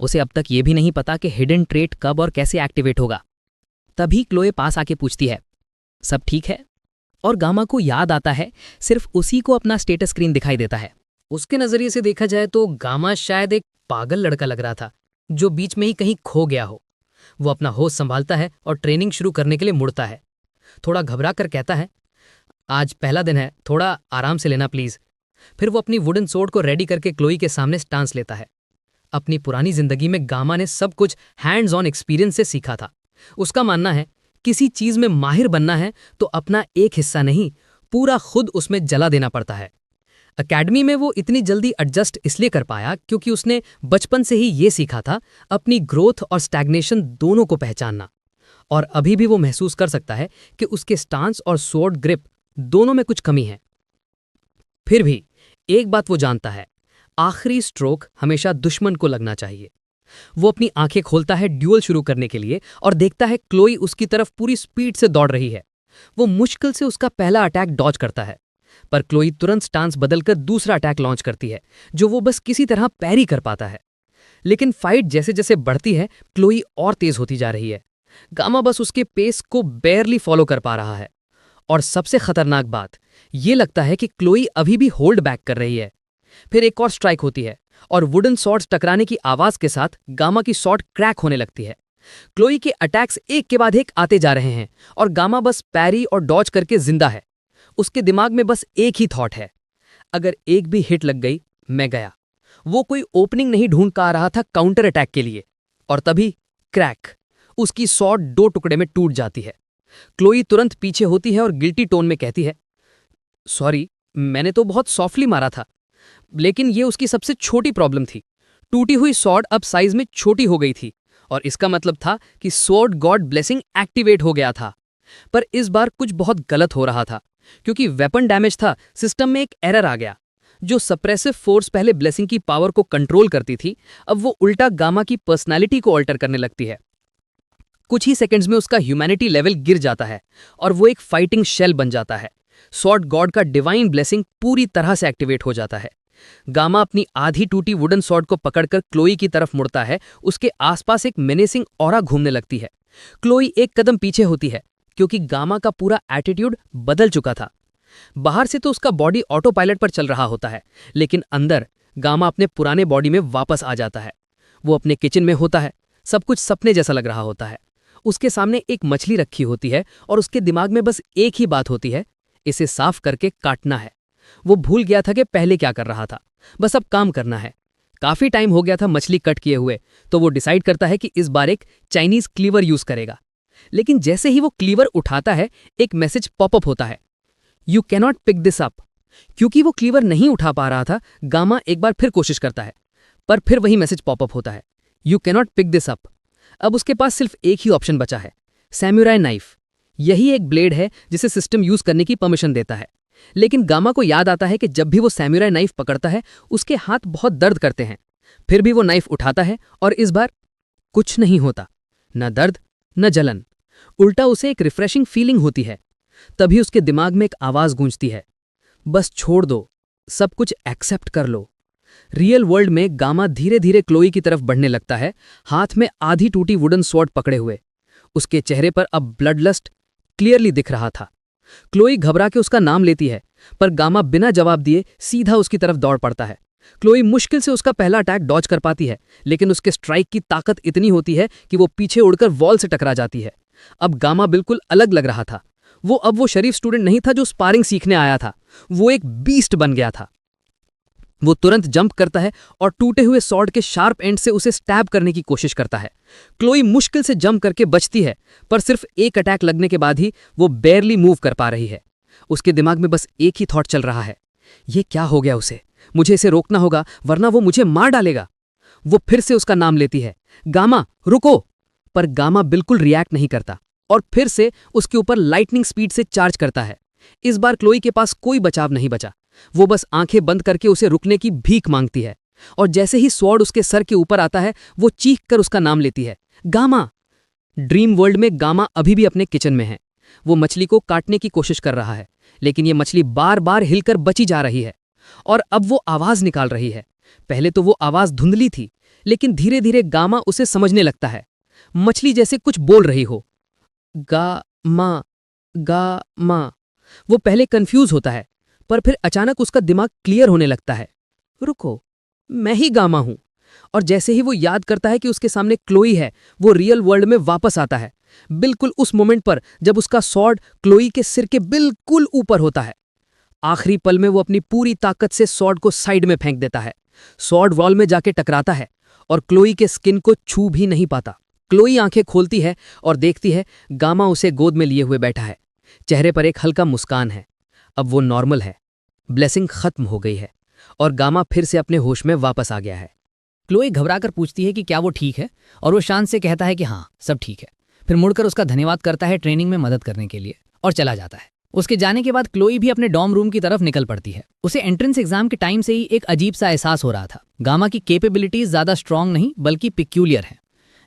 उसे अब तक ये भी नहीं पता कि हिडन ट्रेट कब और कैसे एक्टिवेट होगा। तभी क्लोए पास आके पूछती है, सब ठीक है? और गामा को याद आता है सिर्फ उसी को अपना स्टेटस स्क्रीन दिखाई देता है। उसके नजरिए से देखा जाए तो गामा शायद एक पागल लड़का लग रहा था जो बीच में ही कहीं खो गया हो। वो अपना होश संभालता है और ट्रेनिंग शुरू करने के लिए मुड़ता है। थोड़ा घबरा कर कहता है, आज पहला दिन है, थोड़ा आराम से लेना प्लीज। फिर वो अपनी वुडन सोर्ड को रेडी करके क्लोई के सामने स्टांस लेता है। अपनी पुरानी जिंदगी में गामा ने सब कुछ हैंड्स ऑन एक्सपीरियंस से सीखा था। उसका मानना है, किसी चीज में माहिर बनना है तो अपना एक हिस्सा नहीं, पूरा खुद उसमें जला देना पड़ता है। एकेडमी में वो इतनी जल्दी एडजस्ट इसलिए कर पाया क्योंकि उसने बचपन से ही ये सीखा था अपनी ग्रोथ और स्टैग्नेशन दोनों को पहचानना। और अभी भी वो महसूस कर सकता है कि उसके स्टांस और स्वॉर्ड ग्रिप दोनों में कुछ कमी है। फिर भी एक बात वो जानता है, आखिरी स्ट्रोक हमेशा दुश्मन को लगना चाहिए। वो अपनी आंखें खोलता है ड्यूअल शुरू करने के लिए और देखता है क्लोई उसकी तरफ पूरी स्पीड से दौड़ रही है। वो मुश्किल से उसका पहला अटैक डॉज करता है, पर क्लोई तुरंत स्टांस बदलकर दूसरा अटैक लॉन्च करती है जो वो बस किसी तरह पैरी कर पाता है। लेकिन फाइट जैसे जैसे बढ़ती है, क्लोई और तेज होती जा रही है। गामा बस उसके पेस को बेयरली फॉलो कर पा रहा है। और सबसे खतरनाक बात ये लगता है कि क्लोई अभी भी होल्ड बैक कर रही है। फिर एक और स्ट्राइक होती है और वुडन सॉर्ड्स टकराने की आवाज के साथ गामा की सॉर्ड क्रैक होने लगती है। क्लोई के अटैक्स एक के बाद एक आते जा रहे हैं और गामा बस पैरी और डॉज करके जिंदा है। उसके दिमाग में बस एक ही थॉट है, अगर एक भी हिट लग गई मैं गया। वो कोई ओपनिंग नहीं ढूंढ पा रहा था काउंटर अटैक के लिए। और तभी क्रैक, उसकी सॉर्ड 2 टुकड़े में टूट जाती है। क्लोई तुरंत पीछे होती है और गिल्टी टोन में कहती है, सॉरी, मैंने तो बहुत सॉफ्टली मारा था। लेकिन ये उसकी सबसे छोटी प्रॉब्लम थी। टूटी हुई सॉर्ड अब साइज में छोटी हो गई थी और इसका मतलब था कि स्वॉर्ड गॉड ब्लेसिंग एक्टिवेट हो गया था। पर इस बार कुछ बहुत गलत हो रहा था क्योंकि वेपन डैमेज था। सिस्टम में एक एरर आ गया। जो सप्रेसिव फोर्स पहले ब्लेसिंग की पावर को कंट्रोल करती थी, अब वो उल्टा गामा की पर्सनैलिटी को ऑल्टर करने लगती है। कुछ ही सेकंड्स में उसका ह्यूमैनिटी लेवल गिर जाता है और वो एक फाइटिंग शेल बन जाता है। स्वॉर्ड गॉड का डिवाइन ब्लेसिंग पूरी तरह से एक्टिवेट हो जाता है। गामा अपनी आधी टूटी वुडन स्वॉर्ड को पकड़कर क्लोई की तरफ मुड़ता है। उसके आसपास एक मेनेसिंग ऑरा घूमने लगती है। क्लोई एक कदम पीछे होती है क्योंकि गामा का पूरा एटीट्यूड बदल चुका था। बाहर से तो उसका बॉडी ऑटो पायलट पर चल रहा होता है, लेकिन अंदर गामा अपने पुराने बॉडी में वापस आ जाता है। वो अपने किचन में होता है। सब कुछ सपने जैसा लग रहा होता है। उसके सामने एक मछली रखी होती है और उसके दिमाग में बस एक ही बात होती है, इसे साफ करके काटना है। वो भूल गया था कि पहले क्या कर रहा था, बस अब काम करना है। काफी टाइम हो गया था मछली कट किए हुए, तो वो डिसाइड करता है कि इस बार एक चाइनीज क्लीवर यूज करेगा। लेकिन जैसे ही वो क्लीवर उठाता है, एक मैसेज पॉपअप होता है, you cannot pick this up. क्योंकि वो क्लीवर नहीं उठा पा रहा था, गामा एक बार फिर कोशिश करता है, पर फिर वही मैसेज पॉपअप होता है, you cannot pick this up. अब उसके पास सिर्फ एक ही ऑप्शन बचा है, सैमुराई नाइफ। यही एक ब्लेड है जिसे सिस्टम यूज करने की परमिशन देता है। लेकिन गामा को याद आता है कि जब भी वो सैमुराई नाइफ पकड़ता है, उसके हाथ बहुत दर्द करते हैं। फिर भी वो नाइफ उठाता है और इस बार कुछ नहीं होता, न दर्द न जलन, उल्टा उसे एक रिफ्रेशिंग फीलिंग होती है। तभी उसके दिमाग में एक आवाज गूंजती है, बस छोड़ दो, सब कुछ एक्सेप्ट कर लो। रियल वर्ल्ड में गामा धीरे धीरे क्लोई की तरफ बढ़ने लगता है, हाथ में आधी टूटी वुडन स्वॉर्ड पकड़े हुए। उसके चेहरे पर अब ब्लड लस्ट क्लियरली दिख रहा था। क्लोई घबरा के उसका नाम लेती है, पर गामा बिना जवाब दिए सीधा उसकी तरफ दौड़ पड़ता है। क्लोई मुश्किल से उसका पहला अटैक डॉज कर पाती है, लेकिन उसके स्ट्राइक की ताकत इतनी होती है कि वो पीछे उड़कर वॉल से टकरा जाती है। अब गामा बिल्कुल अलग लग रहा था। वो शरीफ स्टूडेंट नहीं था जो स्पारिंग सीखने आया था, वो एक बीस्ट बन गया था। वो तुरंत जंप करता है और टूटे हुए सॉर्ड के शार्प एंड से उसे स्टैब करने की कोशिश करता है। क्लोई मुश्किल से जंप करके बचती है, पर सिर्फ एक अटैक लगने के बाद ही वो बेयरली मूव कर पा रही है। उसके दिमाग में बस एक ही थॉट चल रहा है, ये क्या हो गया उसे, मुझे इसे रोकना होगा वरना वो मुझे मार डालेगा। वो फिर से उसका नाम लेती है, गामा रुको, पर गामा बिल्कुल रिएक्ट नहीं करता और फिर से उसके ऊपर लाइटनिंग स्पीड से चार्ज करता है। इस बार क्लोई के पास कोई बचाव नहीं बचा। वो बस आंखें बंद करके उसे रुकने की भीख मांगती है, और जैसे ही स्वॉर्ड उसके सर के ऊपर आता है, वो चीख कर उसका नाम लेती है, गामा। ड्रीम वर्ल्ड में गामा अभी भी अपने किचन में है। वो मछली को काटने की कोशिश कर रहा है, लेकिन ये मछली बार बार हिलकर बची जा रही है और अब वो आवाज निकाल रही है। पहले तो वो आवाज धुंधली थी, लेकिन धीरे धीरे गामा उसे समझने लगता है। मछली जैसे कुछ बोल रही हो, गा मा गा मा। वो पहले कंफ्यूज होता है, पर फिर अचानक उसका दिमाग क्लियर होने लगता है, रुको, मैं ही गामा हूं। और जैसे ही वो याद करता है कि उसके सामने क्लोई है, वो रियल वर्ल्ड में वापस आता है, बिल्कुल उस मोमेंट पर जब उसका स्वॉर्ड क्लोई के सिर के बिल्कुल ऊपर होता है। आखिरी पल में वो अपनी पूरी ताकत से स्वॉर्ड को साइड में फेंक देता है। स्वॉर्ड वॉल में जाके टकराता है और क्लोई के स्किन को छू भी नहीं पाता। क्लोई आंखें खोलती है और देखती है गामा उसे गोद में लिए हुए बैठा है। चेहरे पर एक हल्का मुस्कान है। अब वो नॉर्मल है, ब्लेसिंग खत्म हो गई है और गामा फिर से अपने होश में वापस आ गया है। क्लोई घबराकर पूछती है कि क्या वो ठीक है, और वो शांत से कहता है कि हाँ सब ठीक है। फिर मुड़कर उसका धन्यवाद करता है ट्रेनिंग में मदद करने के लिए और चला जाता है। उसके जाने के बाद क्लोई भी अपने डॉर्म रूम की तरफ निकल पड़ती है। उसे एंट्रेंस एग्जाम के टाइम से ही एक अजीब सा एहसास हो रहा था। गामा की कैपेबिलिटीज ज्यादा स्ट्रांग नहीं बल्कि पिक्यूलियर है।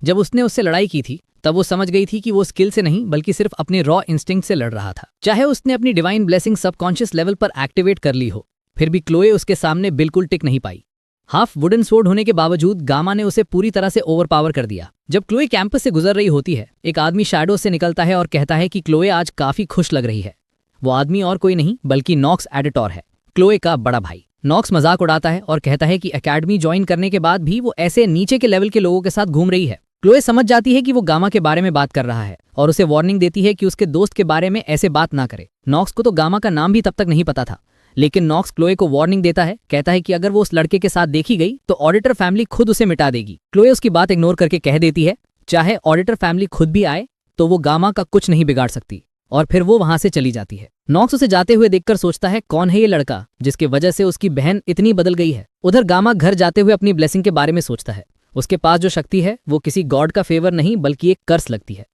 जब उसने उससे लड़ाई की थी तब वो समझ गई थी कि वो स्किल से नहीं बल्कि सिर्फ अपने रॉ इंस्टिंक्ट से लड़ रहा था। चाहे उसने अपनी डिवाइन ब्लेसिंग सबकॉन्शियस लेवल पर एक्टिवेट कर ली हो, फिर भी क्लोए उसके सामने बिल्कुल टिक नहीं पाई। हाफ वुडन स्वॉर्ड होने के बावजूद गामा ने उसे पूरी तरह से ओवरपावर कर दिया। जब क्लोए कैंपस से गुजर रही होती है, एक आदमी शैडो से निकलता है और कहता है कि क्लोए आज काफी खुश लग रही है। वो आदमी और कोई नहीं बल्कि नॉक्स एडिटर है, क्लोए का बड़ा भाई। नॉक्स मजाक उड़ाता है और कहता है कि एकेडमी ज्वाइन करने के बाद भी वो ऐसे नीचे के लेवल के लोगों के साथ घूम रही है। क्लोए समझ जाती है कि वो गामा के बारे में बात कर रहा है और उसे वार्निंग देती है कि उसके दोस्त के बारे में ऐसे बात ना करे। नॉक्स को तो गामा का नाम भी तब तक नहीं पता था, लेकिन नॉक्स क्लोए को वार्निंग देता है, कहता है कि अगर वो उस लड़के के साथ देखी गई तो ऑडिटर फैमिली खुद उसे मिटा देगी। क्लोए उसकी बात इग्नोर करके कह देती है चाहे ऑडिटर फैमिली खुद भी आए तो वो गामा का कुछ नहीं बिगाड़ सकती, और फिर वो वहां से चली जाती है। नॉक्स उसे जाते हुए देखकर सोचता है कौन है ये लड़का जिसकी वजह से उसकी बहन इतनी बदल गई है। उधर गामा घर जाते हुए अपनी ब्लेसिंग के बारे में सोचता है। उसके पास जो शक्ति है वो किसी गॉड का फेवर नहीं बल्कि एक कर्स लगती है।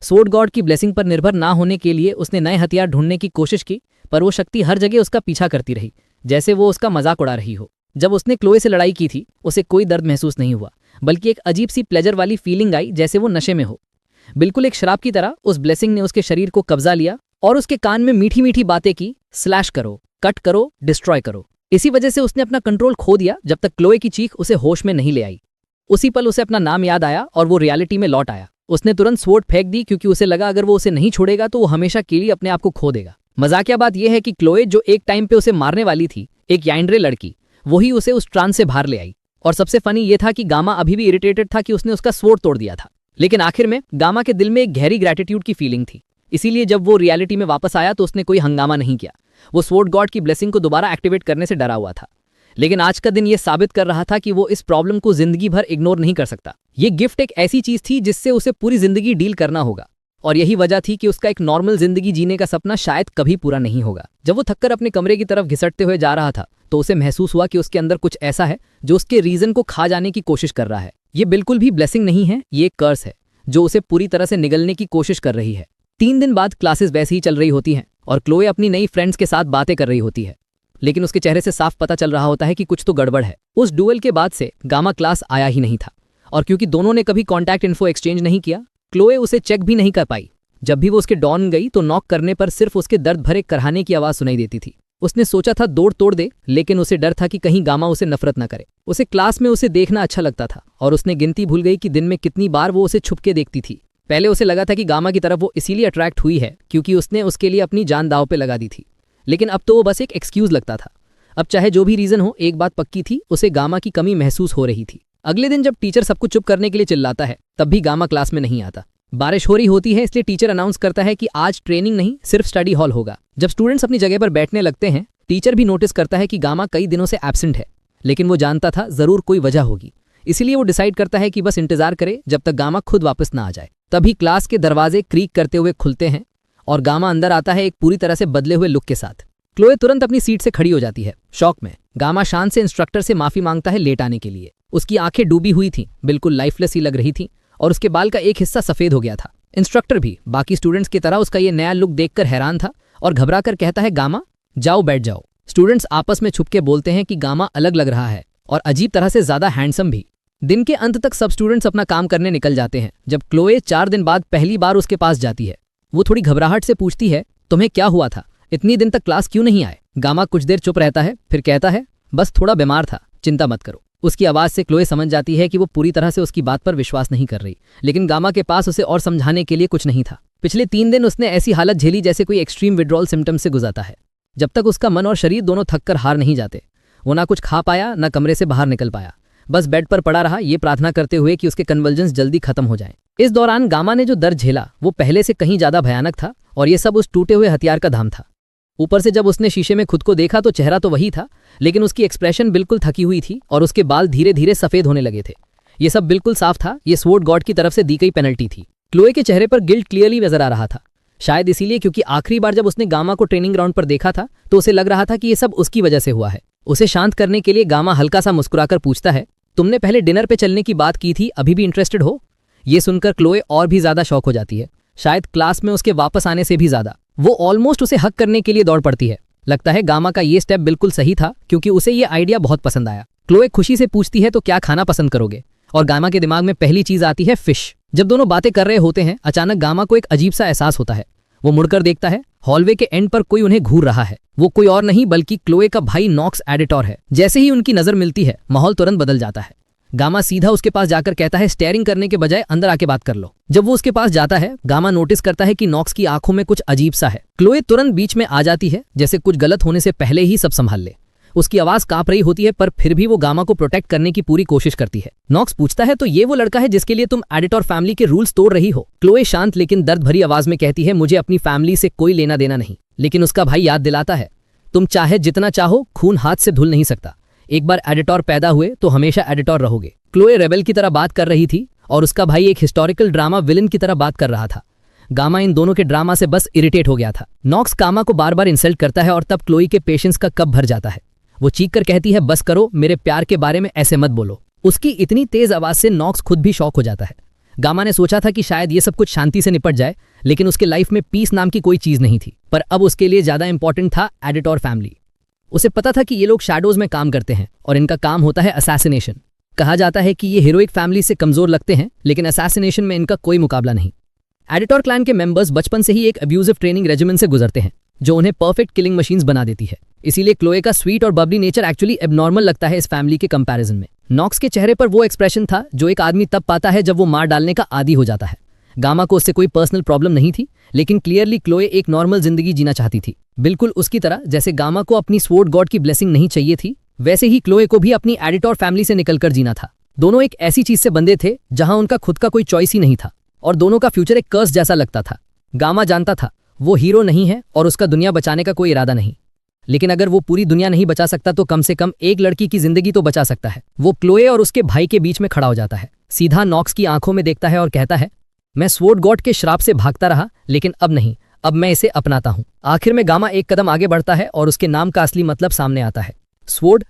स्वॉर्ड गॉड की ब्लेसिंग पर निर्भर ना होने के लिए उसने नए हथियार ढूंढने की कोशिश की, पर वो शक्ति हर जगह उसका पीछा करती रही, जैसे वो उसका मजाक उड़ा रही हो। जब उसने क्लोए से लड़ाई की थी उसे कोई दर्द महसूस नहीं हुआ, बल्कि एक अजीब सी प्लेजर वाली फीलिंग आई, जैसे वो नशे में हो। बिल्कुल एक शराब की तरह उस ब्लेसिंग ने उसके शरीर को कब्जा लिया और उसके कान में मीठी मीठी बातें की, स्लैश करो, कट करो, डिस्ट्रॉय करो। इसी वजह से उसने अपना कंट्रोल खो दिया जब तक क्लोए की चीख उसे होश में नहीं ले आई। उसी पल उसे अपना नाम याद आया और वो रियलिटी में लौट आया। उसने तुरंत स्वॉर्ड फेंक दी क्योंकि उसे लगा अगर वो उसे नहीं छोड़ेगा तो वो हमेशा के लिए अपने आप को खो देगा। मजाकिया बात यह है कि क्लोए जो एक टाइम पे उसे मारने वाली थी, एक याइंड्रे लड़की, वही उसे उस ट्रांस से बाहर ले आई। और सबसे फनी ये था कि गामा अभी भी इरिटेटेड था कि उसने उसका स्वॉर्ड तोड़ दिया था। लेकिन आखिर में गामा के दिल में एक गहरी ग्रैटिट्यूड की फीलिंग थी। इसीलिए जब वो रियलिटी में वापस आया तो उसने कोई हंगामा नहीं किया। वो स्वॉर्ड गॉड की ब्लेसिंग को दोबारा एक्टिवेट करने से डरा हुआ था। लेकिन आज का दिन ये साबित कर रहा था कि वो इस प्रॉब्लम को जिंदगी भर इग्नोर नहीं कर सकता। ये गिफ्ट एक ऐसी चीज थी जिससे उसे पूरी जिंदगी डील करना होगा, और यही वजह थी कि उसका एक नॉर्मल जिंदगी जीने का सपना शायद कभी पूरा नहीं होगा। जब वो थककर अपने कमरे की तरफ घिसटते हुए जा रहा था तो उसे महसूस हुआ कि उसके अंदर कुछ ऐसा है जो उसके रीजन को खा जाने की कोशिश कर रहा है। ये बिल्कुल भी ब्लेसिंग नहीं है, ये एक कर्स है जो उसे पूरी तरह से निगलने की कोशिश कर रही है। 3 दिन बाद क्लासेस वैसे ही चल रही होती हैं और क्लोए अपनी नई फ्रेंड्स के साथ बातें कर रही होती है, लेकिन उसके चेहरे से साफ पता चल रहा होता है कि कुछ तो गड़बड़ है। उस डुएल के बाद से गामा क्लास आया ही नहीं था, और क्योंकि दोनों ने कभी कॉन्टैक्ट इन्फो एक्सचेंज नहीं किया, क्लोए उसे चेक भी नहीं कर पाई। जब भी वो उसके डॉन गई तो नॉक करने पर सिर्फ उसके दर्द भरे करहाने की आवाज सुनाई देती थी। उसने सोचा था दौड़ तोड़ दे, लेकिन उसे डर था कि कहीं गामा उसे नफरत न करे। उसे क्लास में उसे देखना अच्छा लगता था और उसने गिनती भूल गई कि दिन में कितनी बार वो उसे छुपके देखती थी। पहले उसे लगा था कि गामा की तरफ वो इसीलिए अट्रैक्ट हुई है क्योंकि उसने उसके लिए अपनी जान दांव पे लगा दी थी, लेकिन अब तो वो बस एक एक्सक्यूज लगता था। अब चाहे जो भी रीजन हो, एक बात पक्की थी, उसे गामा की कमी महसूस हो रही थी। अगले दिन जब टीचर सबको चुप करने के लिए चिल्लाता है तब भी गामा क्लास में नहीं आता। बारिश हो रही होती है, इसलिए टीचर अनाउंस करता है कि आज ट्रेनिंग नहीं सिर्फ स्टडी हॉल होगा। जब स्टूडेंट्स अपनी जगह पर बैठने लगते हैं, टीचर भी नोटिस करता है कि गामा कई दिनों से एब्सेंट है, लेकिन वो जानता था जरूर कोई वजह होगी। इसीलिए वो डिसाइड करता है कि बस इंतजार करे जब तक गामा खुद वापस ना आ जाए। तभी क्लास के दरवाजे क्रीक करते हुए खुलते हैं और गामा अंदर आता है एक पूरी तरह से बदले हुए लुक के साथ। क्लोए तुरंत अपनी सीट से खड़ी हो जाती है, शॉक में। गामा शान से इंस्ट्रक्टर से माफी मांगता है लेट आने के लिए। उसकी आंखें डूबी हुई थीं, बिल्कुल लाइफलेस ही लग रही थीं, और उसके बाल का एक हिस्सा सफेद हो गया था। इंस्ट्रक्टर भी बाकी स्टूडेंट्स की तरह उसका ये नया लुक देखकर हैरान था और घबरा कर कहता है, गामा जाओ बैठ जाओ। स्टूडेंट्स आपस में छुपके बोलते हैं कि गामा अलग लग रहा है और अजीब तरह से ज्यादा हैंडसम भी। दिन के अंत तक सब स्टूडेंट्स अपना काम करने निकल जाते हैं जब क्लोए 4 दिन बाद पहली बार उसके पास जाती है। वो थोड़ी घबराहट से पूछती है, तुम्हें क्या हुआ था, इतनी दिन तक क्लास क्यों नहीं आए? गामा कुछ देर चुप रहता है, फिर कहता है, बस थोड़ा बीमार था, चिंता मत करो। उसकी आवाज से क्लोए समझ जाती है कि वो पूरी तरह से उसकी बात पर विश्वास नहीं कर रही, लेकिन गामा के पास उसे और समझाने के लिए कुछ नहीं था। पिछले 3 दिन उसने ऐसी हालत झेली जैसे कोई एक्सट्रीम विड्रॉल सिम्टम से गुजरता है, जब तक उसका मन और शरीर दोनों थक कर हार नहीं जाते। वो ना कुछ खा पाया, ना कमरे से बाहर निकल पाया, बस बेड पर पड़ा रहा, ये प्रार्थना करते हुए कि उसके कन्वल्जन्स जल्दी खत्म हो जाएं। इस दौरान गामा ने जो दर्द झेला वो पहले से कहीं ज्यादा भयानक था, और ये सब उस टूटे हुए हथियार का धाम था। ऊपर से जब उसने शीशे में खुद को देखा तो चेहरा तो वही था, लेकिन उसकी एक्सप्रेशन बिल्कुल थकी हुई थी और उसके बाल धीरे धीरे सफेद होने लगे थे। ये सब बिल्कुल साफ था, ये स्वॉर्ड गॉड की तरफ से दी गई पेनल्टी थी। क्लोए के चेहरे पर गिल्ट क्लियरली नजर आ रहा था, शायद इसीलिए क्योंकि आखिरी बार जब उसने गामा को ट्रेनिंग ग्राउंड पर देखा था तो उसे लग रहा था कि ये सब उसकी वजह से हुआ है। उसे शांत करने के लिए गामा हल्का सा मुस्कुराकर पूछता है, तुमने पहले डिनर पे चलने की बात की थी, अभी भी इंटरेस्टेड हो? ये सुनकर क्लोए और भी ज्यादा शॉक हो जाती है, शायद क्लास में उसके वापस आने से भी ज्यादा। वो ऑलमोस्ट उसे हक करने के लिए दौड़ पड़ती है। लगता है गामा का ये स्टेप बिल्कुल सही था क्योंकि उसे ये आइडिया बहुत पसंद आया। क्लोए खुशी से पूछती है, तो क्या खाना पसंद करोगे? और गामा के दिमाग में पहली चीज आती है फिश। जब दोनों बातें कर रहे होते हैं, अचानक गामा को एक अजीब सा एहसास होता है। वो मुड़कर देखता है, हॉलवे के एंड पर कोई उन्हें घूर रहा है। वो कोई और नहीं बल्कि क्लोए का भाई नॉक्स एडिटर है। जैसे ही उनकी नजर मिलती है, माहौल तुरंत बदल जाता है। गामा सीधा उसके पास जाकर कहता है, स्टेयरिंग करने के बजाय अंदर आके बात कर लो। जब वो उसके पास जाता है, गामा नोटिस करता है कि नॉक्स की आंखों में कुछ अजीब सा है। क्लोए तुरंत बीच में आ जाती है, जैसे कुछ गलत होने से पहले ही सब संभाल ले। उसकी आवाज कांप रही होती है, पर फिर भी वो गामा को प्रोटेक्ट करने की पूरी कोशिश करती है। नॉक्स पूछता है, तो ये वो लड़का है जिसके लिए तुम एडिटर फैमिली के रूल्स तोड़ रही हो? क्लोए शांत लेकिन दर्द भरी आवाज में कहती है, मुझे अपनी फैमिली से कोई लेना देना नहीं। लेकिन उसका भाई याद दिलाता है, तुम चाहे जितना चाहो, खून हाथ से धुल नहीं सकता। एक बार एडिटर पैदा हुए तो हमेशा एडिटर रहोगे। क्लोए रेबेल की तरह बात कर रही थी और उसका भाई एक हिस्टोरिकल ड्रामा विलन की तरह बात कर रहा था। गामा इन दोनों के ड्रामा से बस इरिटेट हो गया था। नॉक्स गामा को बार बार इंसल्ट करता है और तब क्लोई के पेशेंस का कप भर जाता है। वो चीख कर कहती है, बस करो, मेरे प्यार के बारे में ऐसे मत बोलो। उसकी इतनी तेज आवाज से नॉक्स खुद भी शॉक हो जाता है। गामा ने सोचा था कि शायद ये सब कुछ शांति से निपट जाए, लेकिन उसके लाइफ में पीस नाम की कोई चीज नहीं थी। पर अब उसके लिए ज्यादा इंपॉर्टेंट था एडिटर फैमिली। उसे पता था कि ये लोग शैडोज में काम करते हैं और इनका काम होता है असैसिनेशन। कहा जाता है कि ये हीरोइक फैमिली से कमजोर लगते हैं, लेकिन असैसिनेशन में इनका कोई मुकाबला नहीं। एडिटर क्लैन के मेंबर्स बचपन से ही एक अब्यूजिव ट्रेनिंग रेजिमेंट से गुजरते हैं, जो उन्हें परफेक्ट किलिंग मशीन्स बना देती है। इसीलिए क्लोए का स्वीट और बबली नेचर एक्चुअली एबनॉर्मल लगता है इस फैमिली के कंपैरिजन में। नॉक्स के चेहरे पर वो एक्सप्रेशन था जो एक आदमी तब पाता है जब वो मार डालने का आदी हो जाता है। गामा को उससे कोई पर्सनल प्रॉब्लम नहीं थी, लेकिन क्लियरली क्लोए एक नॉर्मल जिंदगी जीना चाहती थी, बिल्कुल उसकी तरह जैसे गामा को अपनी स्वॉर्ड गॉड की ब्लेसिंग नहीं चाहिए थी, वैसे ही क्लोए को भी अपनी एडिटर फैमिली से निकलकर जीना था। दोनों एक ऐसी चीज से बंधे थे जहां उनका खुद का कोई चॉइस ही नहीं था और दोनों का फ्यूचर एक कर्स जैसा लगता था। गामा जानता था वो हीरो नहीं है और उसका दुनिया बचाने का कोई इरादा नहीं, लेकिन अगर वो पूरी दुनिया नहीं बचा सकता तो कम से कम एक लड़की की जिंदगी तो बचा सकता है। वो क्लोए और उसके भाई के बीच में खड़ा हो जाता है, सीधा नॉक्स की आंखों में देखता है और कहता है, मैं स्वॉर्ड गॉड के श्राप से भागता रहा लेकिन अब नहीं, अब मैं इसे अपनाता हूं। आखिर में गामा एक कदम आगे बढ़ता है और उसके नाम का असली मतलब सामने आता है, स्वॉर्ड